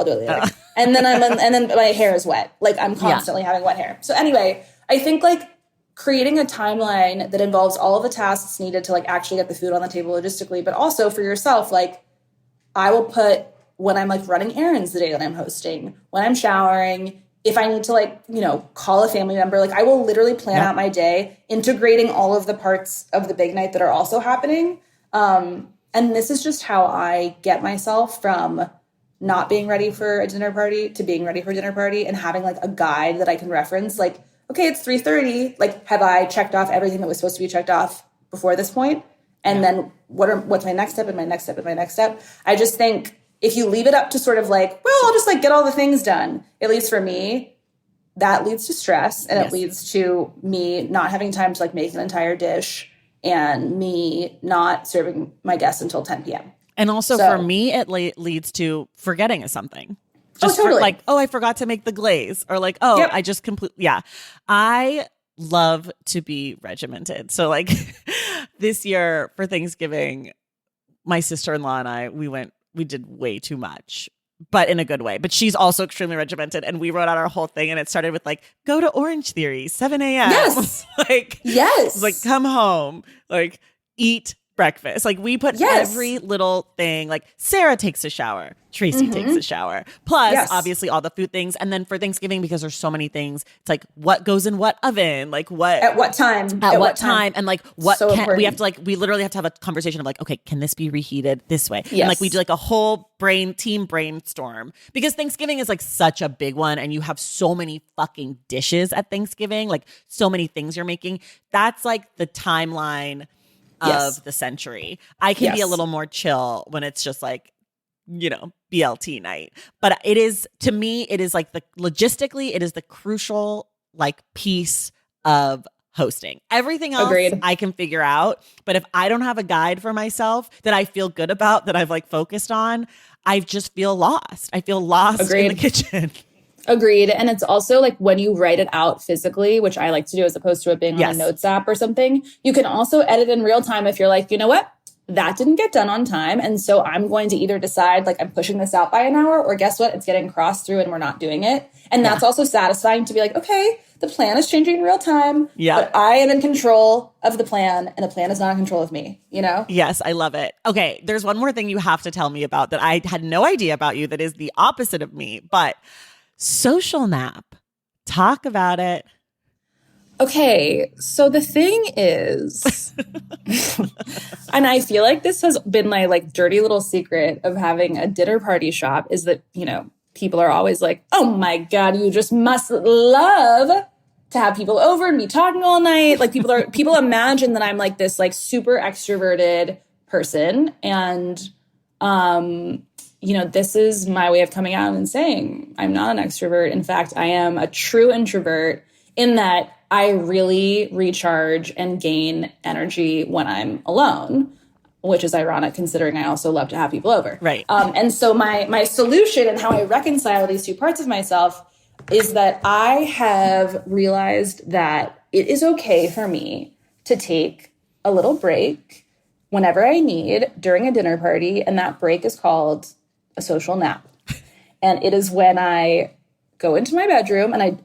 And then my hair is wet. Like I'm constantly having wet hair. So anyway, I think like creating a timeline that involves all of the tasks needed to like actually get the food on the table logistically, but also for yourself, like I will put when I'm like running errands the day that I'm hosting, when I'm showering, if I need to like, call a family member, like I will literally plan out my day, integrating all of the parts of the big night that are also happening. And this is just how I get myself from not being ready for a dinner party to being ready for a dinner party and having like a guide that I can reference. Like, okay, it's 3:30. Like, have I checked off everything that was supposed to be checked off before this point? And then what's my next step and my next step and my next step? I just think if you leave it up to sort of like, well, I'll just like get all the things done, at least for me, that leads to stress and it leads to me not having time to like make an entire dish and me not serving my guests until 10 p.m. And also for me, it leads to forgetting something. Just totally. I forgot to make the glaze or like, I just completely, I love to be regimented. So like this year for Thanksgiving, my sister-in-law and I, we did way too much, but in a good way. But she's also extremely regimented. And we wrote out our whole thing and it started with like, go to Orange Theory, 7 a.m. Yes. Like come home, like eat breakfast. Like we put every little thing, like Sarah takes a shower, Tracy takes a shower, plus obviously all the food things. And then for Thanksgiving, because there's so many things, it's like what goes in what oven, like what at what time, and like what we have to like, we literally have to have a conversation of like, okay, can this be reheated this way? Yes. And like we do like a whole team brainstorm because Thanksgiving is like such a big one and you have so many fucking dishes at Thanksgiving, like so many things you're making. That's like the timeline of the century. I can be a little more chill when it's just like, BLT night. But it is, to me, it is like logistically, it is the crucial like piece of hosting. Everything else I can figure out. But if I don't have a guide for myself that I feel good about, that I've like focused on, I just feel lost. I feel lost in the kitchen. Agreed. And it's also like when you write it out physically, which I like to do as opposed to it being on a notes app or something, you can also edit in real time if you're like, you know what? That didn't get done on time. And so I'm going to either decide like I'm pushing this out by an hour or guess what? It's getting crossed through and we're not doing it. And that's also satisfying to be like, okay, the plan is changing in real time. Yeah. But I am in control of the plan and the plan is not in control of me, Yes, I love it. Okay, there's one more thing you have to tell me about that I had no idea about you that is the opposite of me, but social nap. Talk about it. Okay, so the thing is, and I feel like this has been my like dirty little secret of having a dinner party shop is that, people are always like, oh my God, you just must love to have people over and be talking all night. Like people imagine that I'm like this like super extroverted person. And, this is my way of coming out and saying I'm not an extrovert. In fact, I am a true introvert in that I really recharge and gain energy when I'm alone. which is ironic considering I also love to have people over. Right. And so my solution and how I reconcile these two parts of myself is that I have realized that it is okay for me to take a little break whenever I need during a dinner party. And that break is called a social nap. And it is when I go into my bedroom and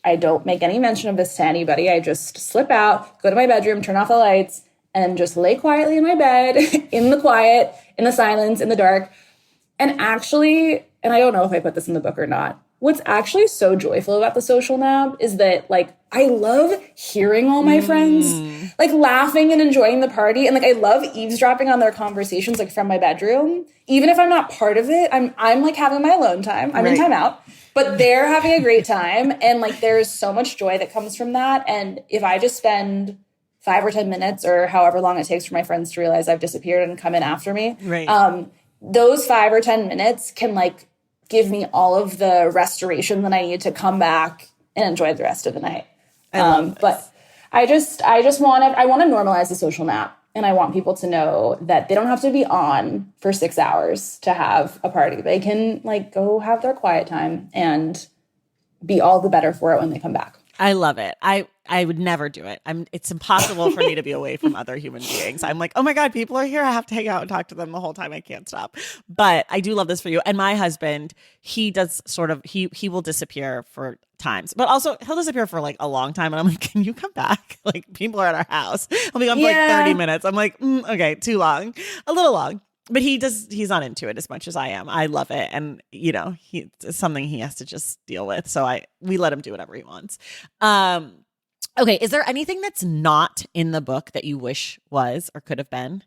I don't make any mention of this to anybody. I just slip out, go to my bedroom, turn off the lights, and just lay quietly in my bed, in the quiet, in the silence, in the dark. And actually, and I don't know if I put this in the book or not, what's actually so joyful about the social nap is that, like, I love hearing all my friends, like, laughing and enjoying the party. And, like, I love eavesdropping on their conversations, like, from my bedroom. Even if I'm not part of it, I'm like, having my alone time. I'm in timeout. But they're having a great time. And, like, there's so much joy that comes from that. And if I just spend 5 or 10 minutes or however long it takes for my friends to realize I've disappeared and come in after me, those 5 or 10 minutes can, like, give me all of the restoration that I need to come back and enjoy the rest of the night. But I want to normalize the social nap. And I want people to know that they don't have to be on for 6 hours to have a party. They can, like, go have their quiet time and be all the better for it when they come back. I love it. I would never do it. It's impossible for me to be away from other human beings. I'm like, oh my God, people are here. I have to hang out and talk to them the whole time. I can't stop. But I do love this for you. And my husband, he does sort of, he will disappear for times, but also he'll disappear for like a long time. And I'm like, can you come back? Like, people are at our house. He'll be gone for like 30 minutes. I'm like, okay, too long, a little long. But he's not into it as much as I am. I love it. And, you know, it's something he has to just deal with. So we let him do whatever he wants. Okay. Is there anything that's not in the book that you wish was or could have been?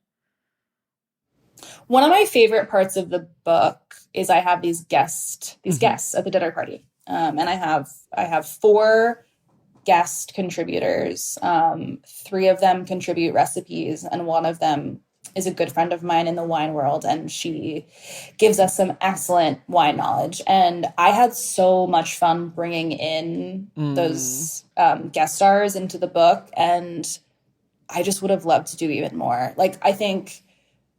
One of my favorite parts of the book is I have these guests at the dinner party. And I have 4 guest contributors. 3 of them contribute recipes, and one of them is a good friend of mine in the wine world, and she gives us some excellent wine knowledge. And I had so much fun bringing in those guest stars into the book, and I just would have loved to do even more. Like, I think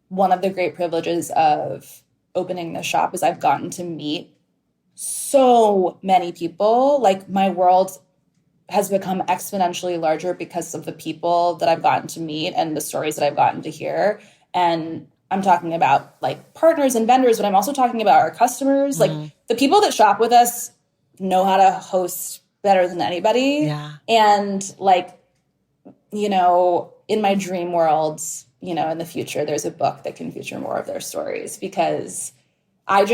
one of the great privileges of opening the shop is I've gotten to meet so many people. Like, my world has become exponentially larger because of the people that I've gotten to meet and the stories that I've gotten to hear. And I'm talking about, like, partners and vendors, but I'm also talking about our customers. Like, the people that shop with us know how to host better than anybody. Yeah. And, like, you know, in my dream world, you know, in the future, there's a book that can feature more of their stories, because I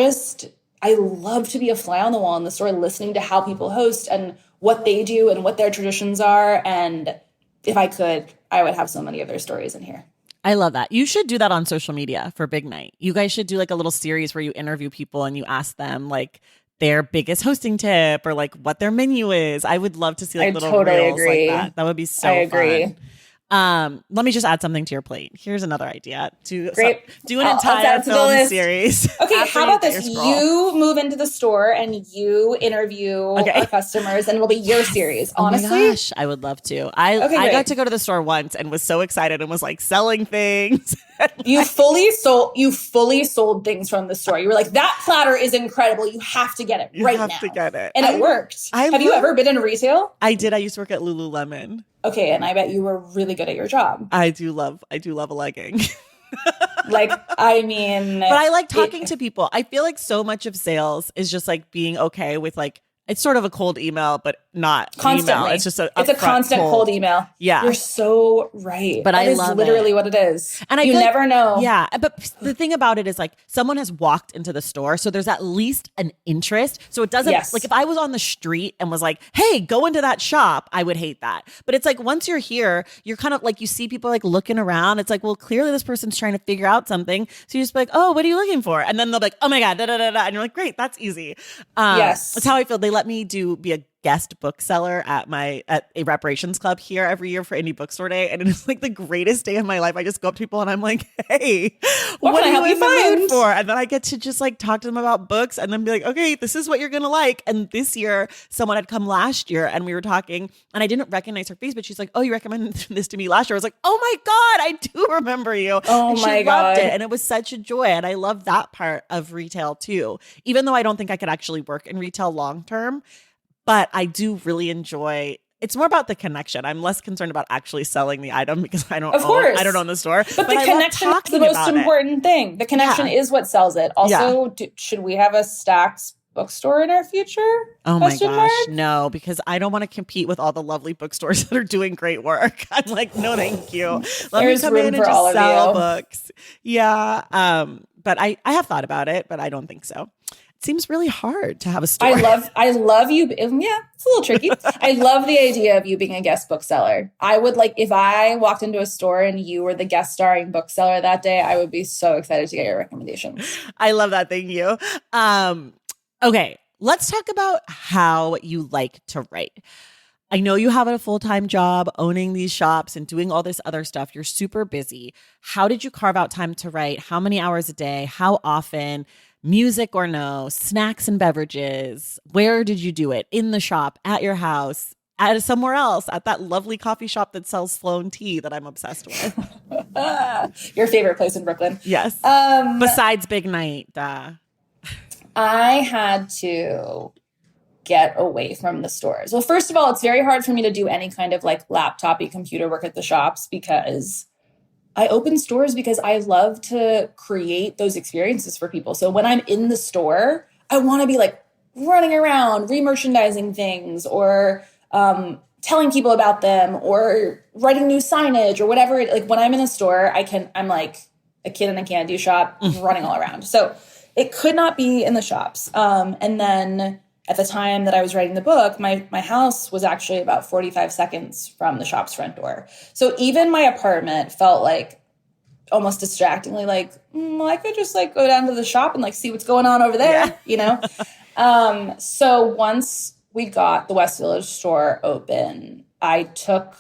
love to be a fly on the wall in the store, listening to how people host and what they do and what their traditions are. And if I could, I would have so many of their stories in here. I love that. You should do that on social media for Big Night. You guys should do like a little series where you interview people and you ask them like their biggest hosting tip or like what their menu is. I would love to see like little reels like that. That would be so fun. Let me just add something to your plate. Here's another idea to do an entire film series. Okay, how about this? You move into the store and you interview our customers, and it'll be your series. Honestly, oh my gosh, I would love to. I got to go to the store once and was so excited and was like selling things. You fully sold things from the store. You were like, that platter is incredible. You have to get it right now. You have to get it. And it worked. Have you ever been in retail? I did. I used to work at Lululemon. Okay, and I bet you were really good at your job. I do love a legging. Like, I mean, but I like talking to people. I feel like so much of sales is just like being okay with like, it's sort of a cold email, but not constantly. Email. It's just a constant cold email. Yeah, you're so right. But I love literally what it is. And you never know. Yeah, but the thing about it is like someone has walked into the store, so there's at least an interest. So it doesn't like if I was on the street and was like, "Hey, go into that shop," I would hate that. But it's like once you're here, you're kind of like you see people like looking around. It's like, well, clearly this person's trying to figure out something. So you just be like, "Oh, what are you looking for?" And then they'll be like, "Oh my god, da da da da," and you're like, "Great, that's easy." Yes, that's how I feel. They let me be a guest bookseller at a reparations club here every year for Indie Bookstore Day. And it's like the greatest day of my life. I just go up to people and I'm like, hey, what are you in the mood for? And then I get to just like talk to them about books and then be like, okay, this is what you're going to like. And this year someone had come last year and we were talking and I didn't recognize her face, but she's like, oh, you recommended this to me last year. I was like, oh my God, I do remember you. Oh and my she God. loved it. And it was such a joy. And I love that part of retail too, even though I don't think I could actually work in retail long term. But I do really enjoy. It's more about the connection. I'm less concerned about actually selling the item because I don't own the store. But the connection is the most important thing. The connection is what sells it. Also, should we have a Stax bookstore in our future? Oh my gosh, no, because I don't want to compete with all the lovely bookstores that are doing great work. I'm like, no, thank you. Let me come in and just sell books. Yeah. But I have thought about it, but I don't think so. It seems really hard to have a store. I love you. Yeah, it's a little tricky. I love the idea of you being a guest bookseller. I would like, if I walked into a store and you were the guest starring bookseller that day, I would be so excited to get your recommendations. I love that. Thank you. Okay, let's talk about how you like to write. I know you have a full-time job owning these shops and doing all this other stuff. You're super busy. How did you carve out time to write? How many hours a day? How often? Music or no? Snacks and beverages? Where did you do it? In the shop? At your house? At somewhere else? At that lovely coffee shop that sells Sloan tea that I'm obsessed with? Your favorite place in Brooklyn? Yes. Besides Big Night. I had to get away from the stores. Well, first of all, it's very hard for me to do any kind of like laptop-y computer work at the shops because I open stores because I love to create those experiences for people. So when I'm in the store, I want to be like running around, re-merchandising things or telling people about them or writing new signage or whatever. Like when I'm in a store, I'm like a kid in a candy shop running all around. So it could not be in the shops. And then at the time that I was writing the book, my house was actually about 45 seconds from the shop's front door. So even my apartment felt like almost distractingly like, I could just like go down to the shop and like see what's going on over there, you know? So once we got the West Village store open, I took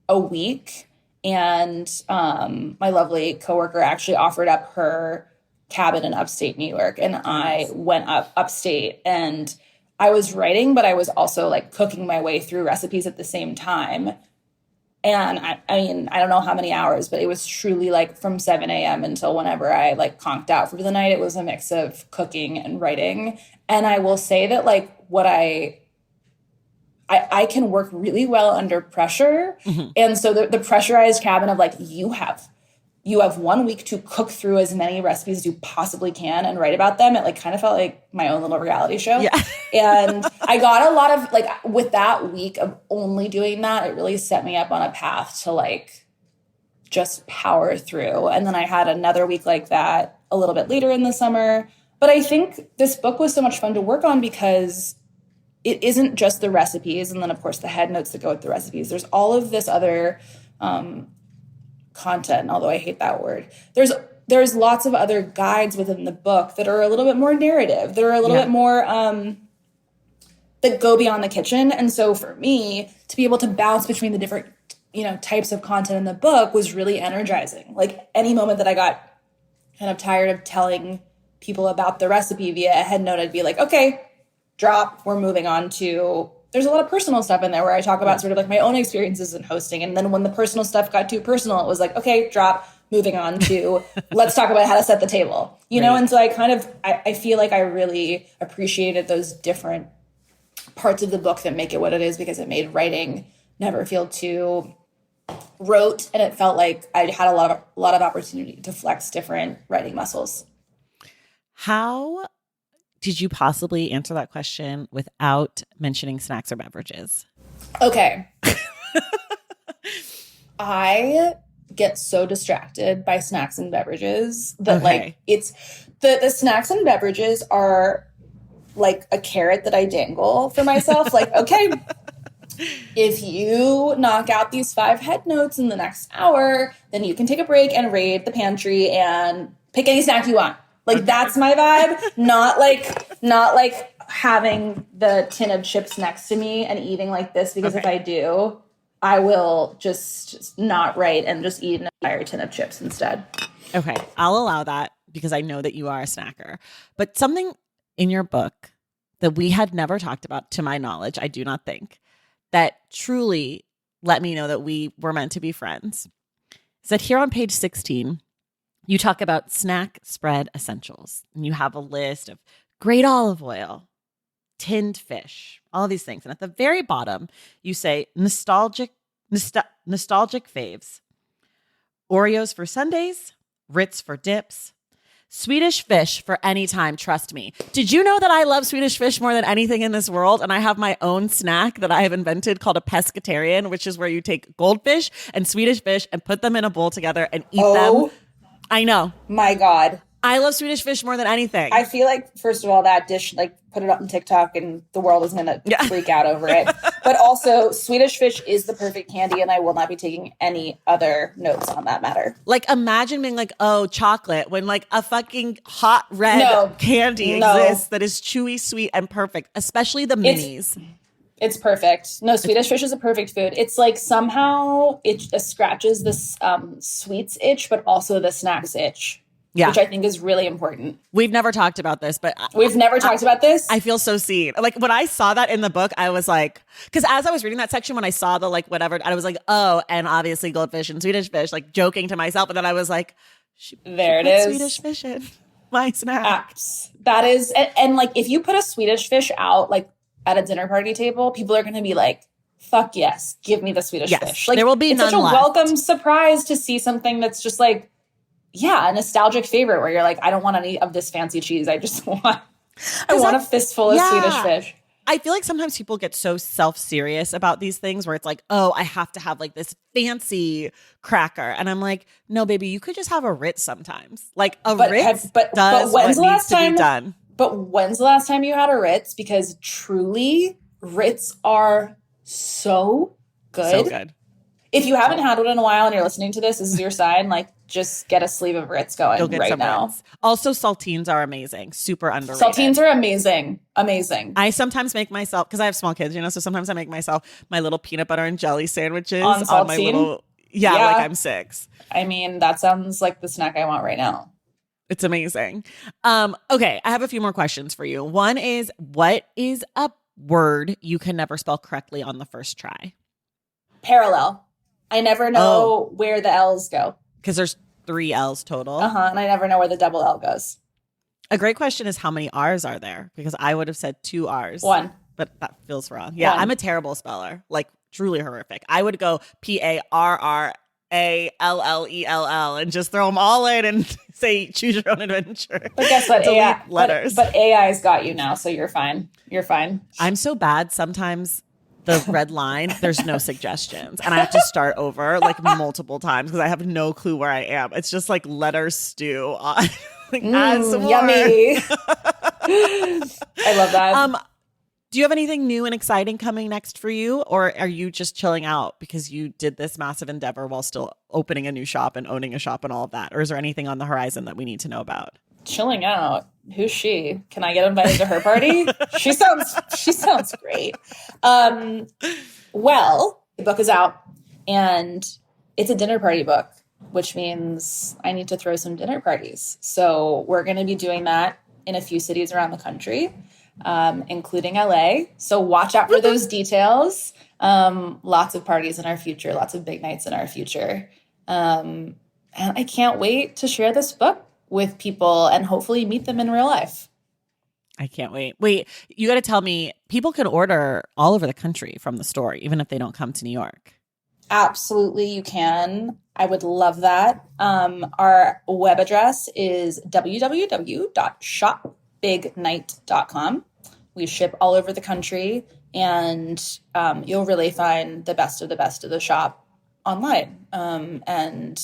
a week and my lovely coworker actually offered up her cabin in upstate New York. And I went upstate and I was writing, but I was also like cooking my way through recipes at the same time. And I mean, I don't know how many hours, but it was truly like from 7 a.m. until whenever I like conked out for the night. It was a mix of cooking and writing. And I will say that like what I can work really well under pressure. Mm-hmm. And so the pressurized cabin of like, you have 1 week to cook through as many recipes as you possibly can and write about them. It like kind of felt like my own little reality show. Yeah. And I got a lot of like, with that week of only doing that, it really set me up on a path to like just power through. And then I had another week like that a little bit later in the summer. But I think this book was so much fun to work on because it isn't just the recipes. And then of course the head notes that go with the recipes. There's all of this other, content, although I hate that word. There's lots of other guides within the book that are a little bit more narrative. That are a little bit more that go beyond the kitchen. And so for me to be able to bounce between the different, types of content in the book was really energizing. Like any moment that I got kind of tired of telling people about the recipe via a head note, I'd be like, okay, drop. We're moving on to. There's a lot of personal stuff in there where I talk about sort of like my own experiences in hosting. And then when the personal stuff got too personal, it was like, okay, drop, moving on to let's talk about how to set the table, you know? And so I feel like I really appreciated those different parts of the book that make it what it is because it made writing never feel too rote. And it felt like I had a lot of opportunity to flex different writing muscles. How did you possibly answer that question without mentioning snacks or beverages? Okay. I get so distracted by snacks and beverages that like it's the snacks and beverages are like a carrot that I dangle for myself. Like, okay, if you knock out these 5 head notes in the next hour, then you can take a break and raid the pantry and pick any snack you want. Like that's my vibe. Not like having the tin of chips next to me and eating like this, because if I do, I will just not write and just eat an entire tin of chips instead. Okay, I'll allow that because I know that you are a snacker. But something in your book that we had never talked about, to my knowledge, I do not think, that truly let me know that we were meant to be friends, is that here on page 16, you talk about snack spread essentials. And you have a list of great olive oil, tinned fish, all these things. And at the very bottom, you say nostalgic faves, Oreos for Sundays, Ritz for dips, Swedish fish for any time, trust me. Did you know that I love Swedish fish more than anything in this world? And I have my own snack that I have invented called a pescatarian, which is where you take goldfish and Swedish fish and put them in a bowl together and eat them. I know. My God. I love Swedish fish more than anything. I feel like, first of all, that dish, like, put it up on TikTok and the world is going to freak out over it. But also, Swedish fish is the perfect candy, and I will not be taking any other notes on that matter. Like, imagine being like, oh, chocolate, when like a fucking hot red candy exists that is chewy, sweet, and perfect, especially the minis. It's perfect. No, Swedish fish is a perfect food. It's like somehow it scratches this sweets itch, but also the snacks itch. Yeah. Which I think is really important. We've never talked about this, but we've never talked about this. I feel so seen. Like when I saw that in the book, I was like, because as I was reading that section, when I saw the like whatever, I was like, oh, and obviously goldfish and Swedish fish, like joking to myself. And then I was like, there it is. Swedish fish in my snacks. That is, and like if you put a Swedish fish out like at a dinner party table, people are going to be like, fuck yes, give me the Swedish fish. Like there will be it's none such a left. Welcome surprise to see something that's just like, yeah, a nostalgic favorite where you're like, I don't want any of this fancy cheese. I just want a fistful of Swedish fish. I feel like sometimes people get so self-serious about these things where it's like, oh, I have to have like this fancy cracker. And I'm like, no, baby, you could just have a Ritz sometimes. Like Ritz does what needs to be done. But when's the last time you had a Ritz? Because truly, Ritz are so good. So good. If you haven't had one in a while and you're listening to this, this is your sign. Like, just get a sleeve of Ritz going right now. Ritz. Also, saltines are amazing. Super underrated. Saltines are amazing. Amazing. I sometimes make myself, because I have small kids, so sometimes I make myself my little peanut butter and jelly sandwiches on my little, like I'm 6. I mean, that sounds like the snack I want right now. It's amazing. Okay, I have a few more questions for you. One is, what is a word you can never spell correctly on the first try? Parallel. I never know where the L's go. Because there's 3 L's total. And I never know where the double L goes. A great question is, how many R's are there? Because I would have said 2 R's. 1. But that feels wrong. Yeah, 1. I'm a terrible speller. Like, truly horrific. I would go Parrallell and just throw them all in and say, choose your own adventure. But guess what? AI, letters. But AI's got you now, so you're fine. You're fine. I'm so bad sometimes. The red line, there's no suggestions. And I have to start over like multiple times because I have no clue where I am. It's just like letter stew. Like, add some more. Yummy. I love that. Do you have anything new and exciting coming next for you? Or are you just chilling out because you did this massive endeavor while still opening a new shop and owning a shop and all of that? Or is there anything on the horizon that we need to know about? Chilling out. Who's she? Can I get invited to her party? She sounds great. Well, the book is out and it's a dinner party book, which means I need to throw some dinner parties. So we're going to be doing that in a few cities around the country, including LA. So watch out for those details. Lots of parties in our future, lots of big nights in our future. And I can't wait to share this book with people and hopefully meet them in real life. I can't wait. Wait, you got to tell me, people can order all over the country from the store, even if they don't come to New York. Absolutely, you can. I would love that. Our web address is www.shopbignight.com. We ship all over the country, and you'll really find the best of the shop online. And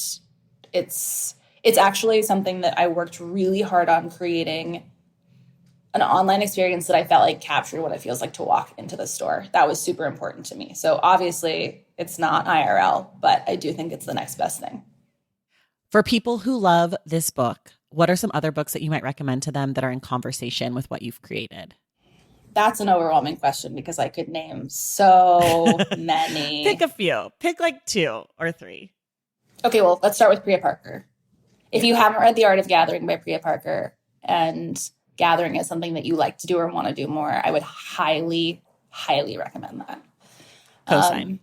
it's actually something that I worked really hard on creating, an online experience that I felt like captured what it feels like to walk into the store. That was super important to me. So obviously it's not IRL, but I do think it's the next best thing. For people who love this book, what are some other books that you might recommend to them that are in conversation with what you've created? That's an overwhelming question because I could name so many. Pick a few. Pick like 2 or 3. Okay, well, let's start with Priya Parker. If you haven't read The Art of Gathering by Priya Parker, and gathering is something that you like to do or want to do more, I would highly, highly recommend that. Cosign.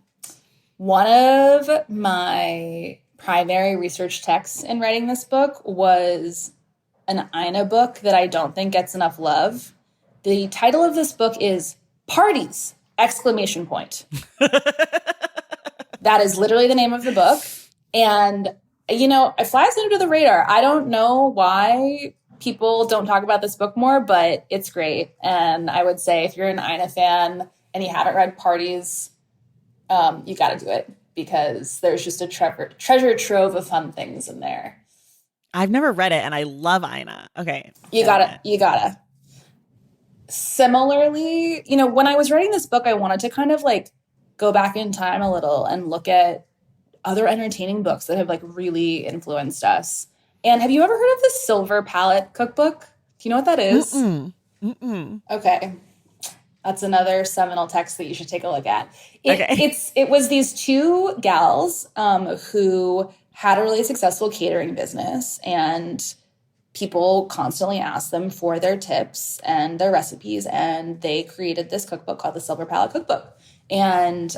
One of my primary research texts in writing this book was an Ina book that I don't think gets enough love. The title of this book is Parties! ! That is literally the name of the book. And, you know, it flies under the radar. I don't know why people don't talk about this book more, but it's great. And I would say if you're an Ina fan and you haven't read Parties, you got to do it because there's just a treasure trove of fun things in there. I've never read it and I love Ina. Okay. You gotta. Similarly, you know, when I was writing this book, I wanted to kind of like go back in time a little and look at other entertaining books that have like really influenced us. And have you ever heard of the Silver Palette cookbook? Do you know what that is? Mm-mm. Okay. That's another seminal text that you should take a look at. Okay. It was these 2 gals who had a really successful catering business, and people constantly asked them for their tips and their recipes, and they created this cookbook called the Silver Palette Cookbook. And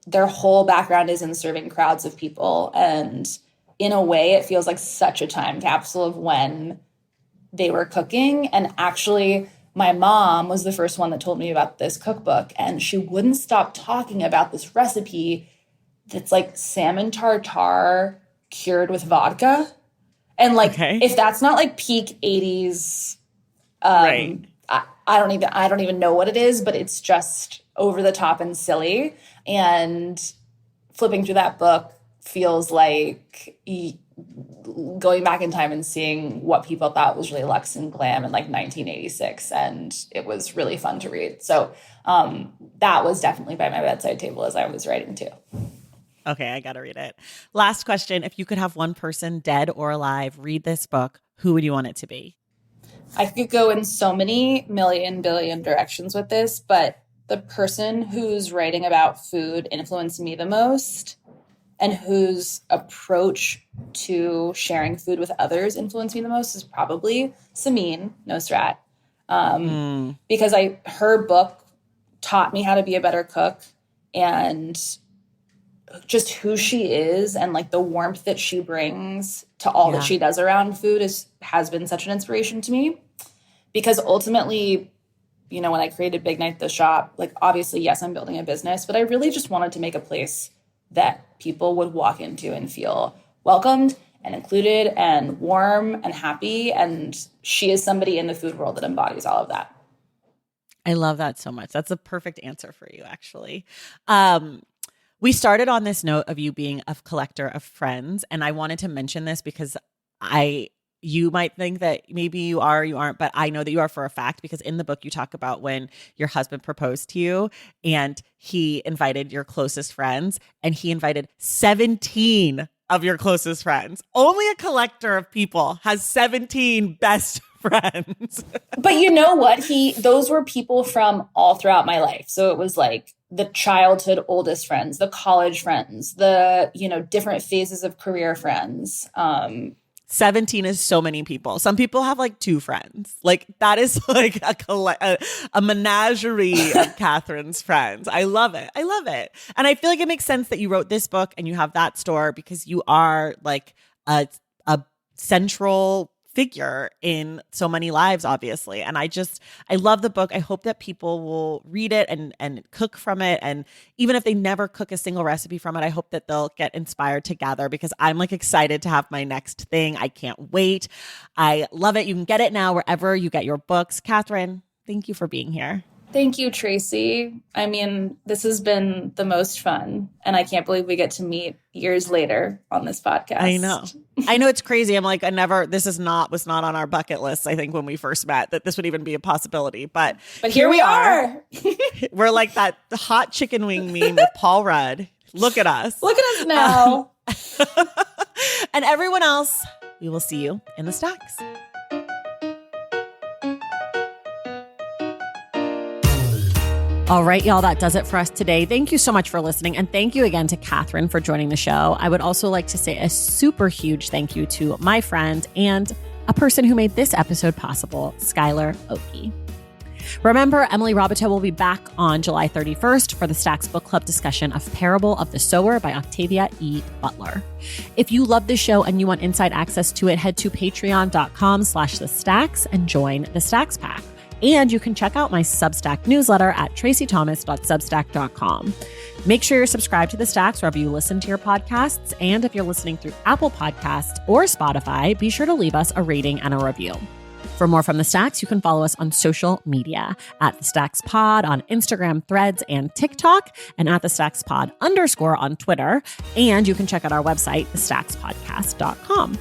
their whole background is in serving crowds of people, and in a way, it feels like such a time capsule of when they were cooking. And actually, my mom was the first one that told me about this cookbook, and she wouldn't stop talking about this recipe that's like salmon tartare cured with vodka. And like, if that's not like peak 80s, right. I don't even know what it is, but it's just over the top and silly. And flipping through that book feels like going back in time and seeing what people thought was really luxe and glam in like 1986. And it was really fun to read. So that was definitely by my bedside table as I was writing too. Okay, I got to read it. Last question. If you could have one person, dead or alive, read this book, who would you want it to be? I could go in so many million billion directions with this, but the person who's writing about food influenced me the most and whose approach to sharing food with others influenced me the most is probably Samin Nosrat. Because her book taught me how to be a better cook, and just who she is and like the warmth that she brings to all that she does around food has been such an inspiration to me. Because ultimately, you know, when I created Big Night the Shop, like obviously, yes, I'm building a business, but I really just wanted to make a place that people would walk into and feel welcomed and included and warm and happy. And she is somebody in the food world that embodies all of that. I love that so much. That's a perfect answer for you, actually. We started on this note of you being a collector of friends, and I wanted to mention this because you might think that maybe you are or you aren't, but I know that you are for a fact, because in the book you talk about when your husband proposed to you and he invited your closest friends, and he invited 17 of your closest friends. Only a collector of people has 17 best friends. But you know what? Those were people from all throughout my life. So it was like the childhood oldest friends, the college friends, the, you know, different phases of career friends. 17 is so many people. Some people have like 2 friends. Like that is like a menagerie of Catherine's friends. I love it. I love it. And I feel like it makes sense that you wrote this book and you have that store because you are like a central figure in so many lives, obviously. And I love the book. I hope that people will read it and cook from it. And even if they never cook a single recipe from it, I hope that they'll get inspired to gather, because I'm like excited to have my next thing. I can't wait. I love it. You can get it now wherever you get your books. Katherine, thank you for being here. Thank you, Tracy. I mean, this has been the most fun, and I can't believe we get to meet years later on this podcast. I know it's crazy. I'm like, this was not on our bucket list, I think, when we first met, that this would even be a possibility. But here we are. We're like that hot chicken wing meme with Paul Rudd. Look at us. Look at us now. And everyone else, We will see you in the stacks. All right, y'all, that does it for us today. Thank you so much for listening. And thank you again to Katherine for joining the show. I would also like to say a super huge thank you to my friend and a person who made this episode possible, Skylar Oakey. Remember, Emily Robiteau will be back on July 31st for the Stacks Book Club discussion of Parable of the Sower by Octavia E. Butler. If you love this show and you want inside access to it, head to patreon.com/thestacks and join the Stacks Pack. And you can check out my Substack newsletter at tracythomas.substack.com. Make sure you're subscribed to The Stacks wherever you listen to your podcasts. And if you're listening through Apple Podcasts or Spotify, be sure to leave us a rating and a review. For more from The Stacks, you can follow us on social media at The Stacks Pod on Instagram, Threads, and TikTok, and at The Stacks Pod _ on Twitter. And you can check out our website, thestackspodcast.com.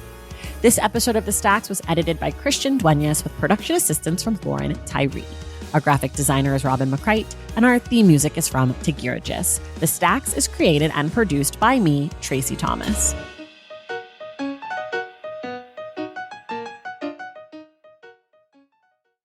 This episode of The Stacks was edited by Christian Duenas with production assistance from Lauren Tyree. Our graphic designer is Robin McCrite, and our theme music is from Tegirigis. The Stacks is created and produced by me, Tracy Thomas.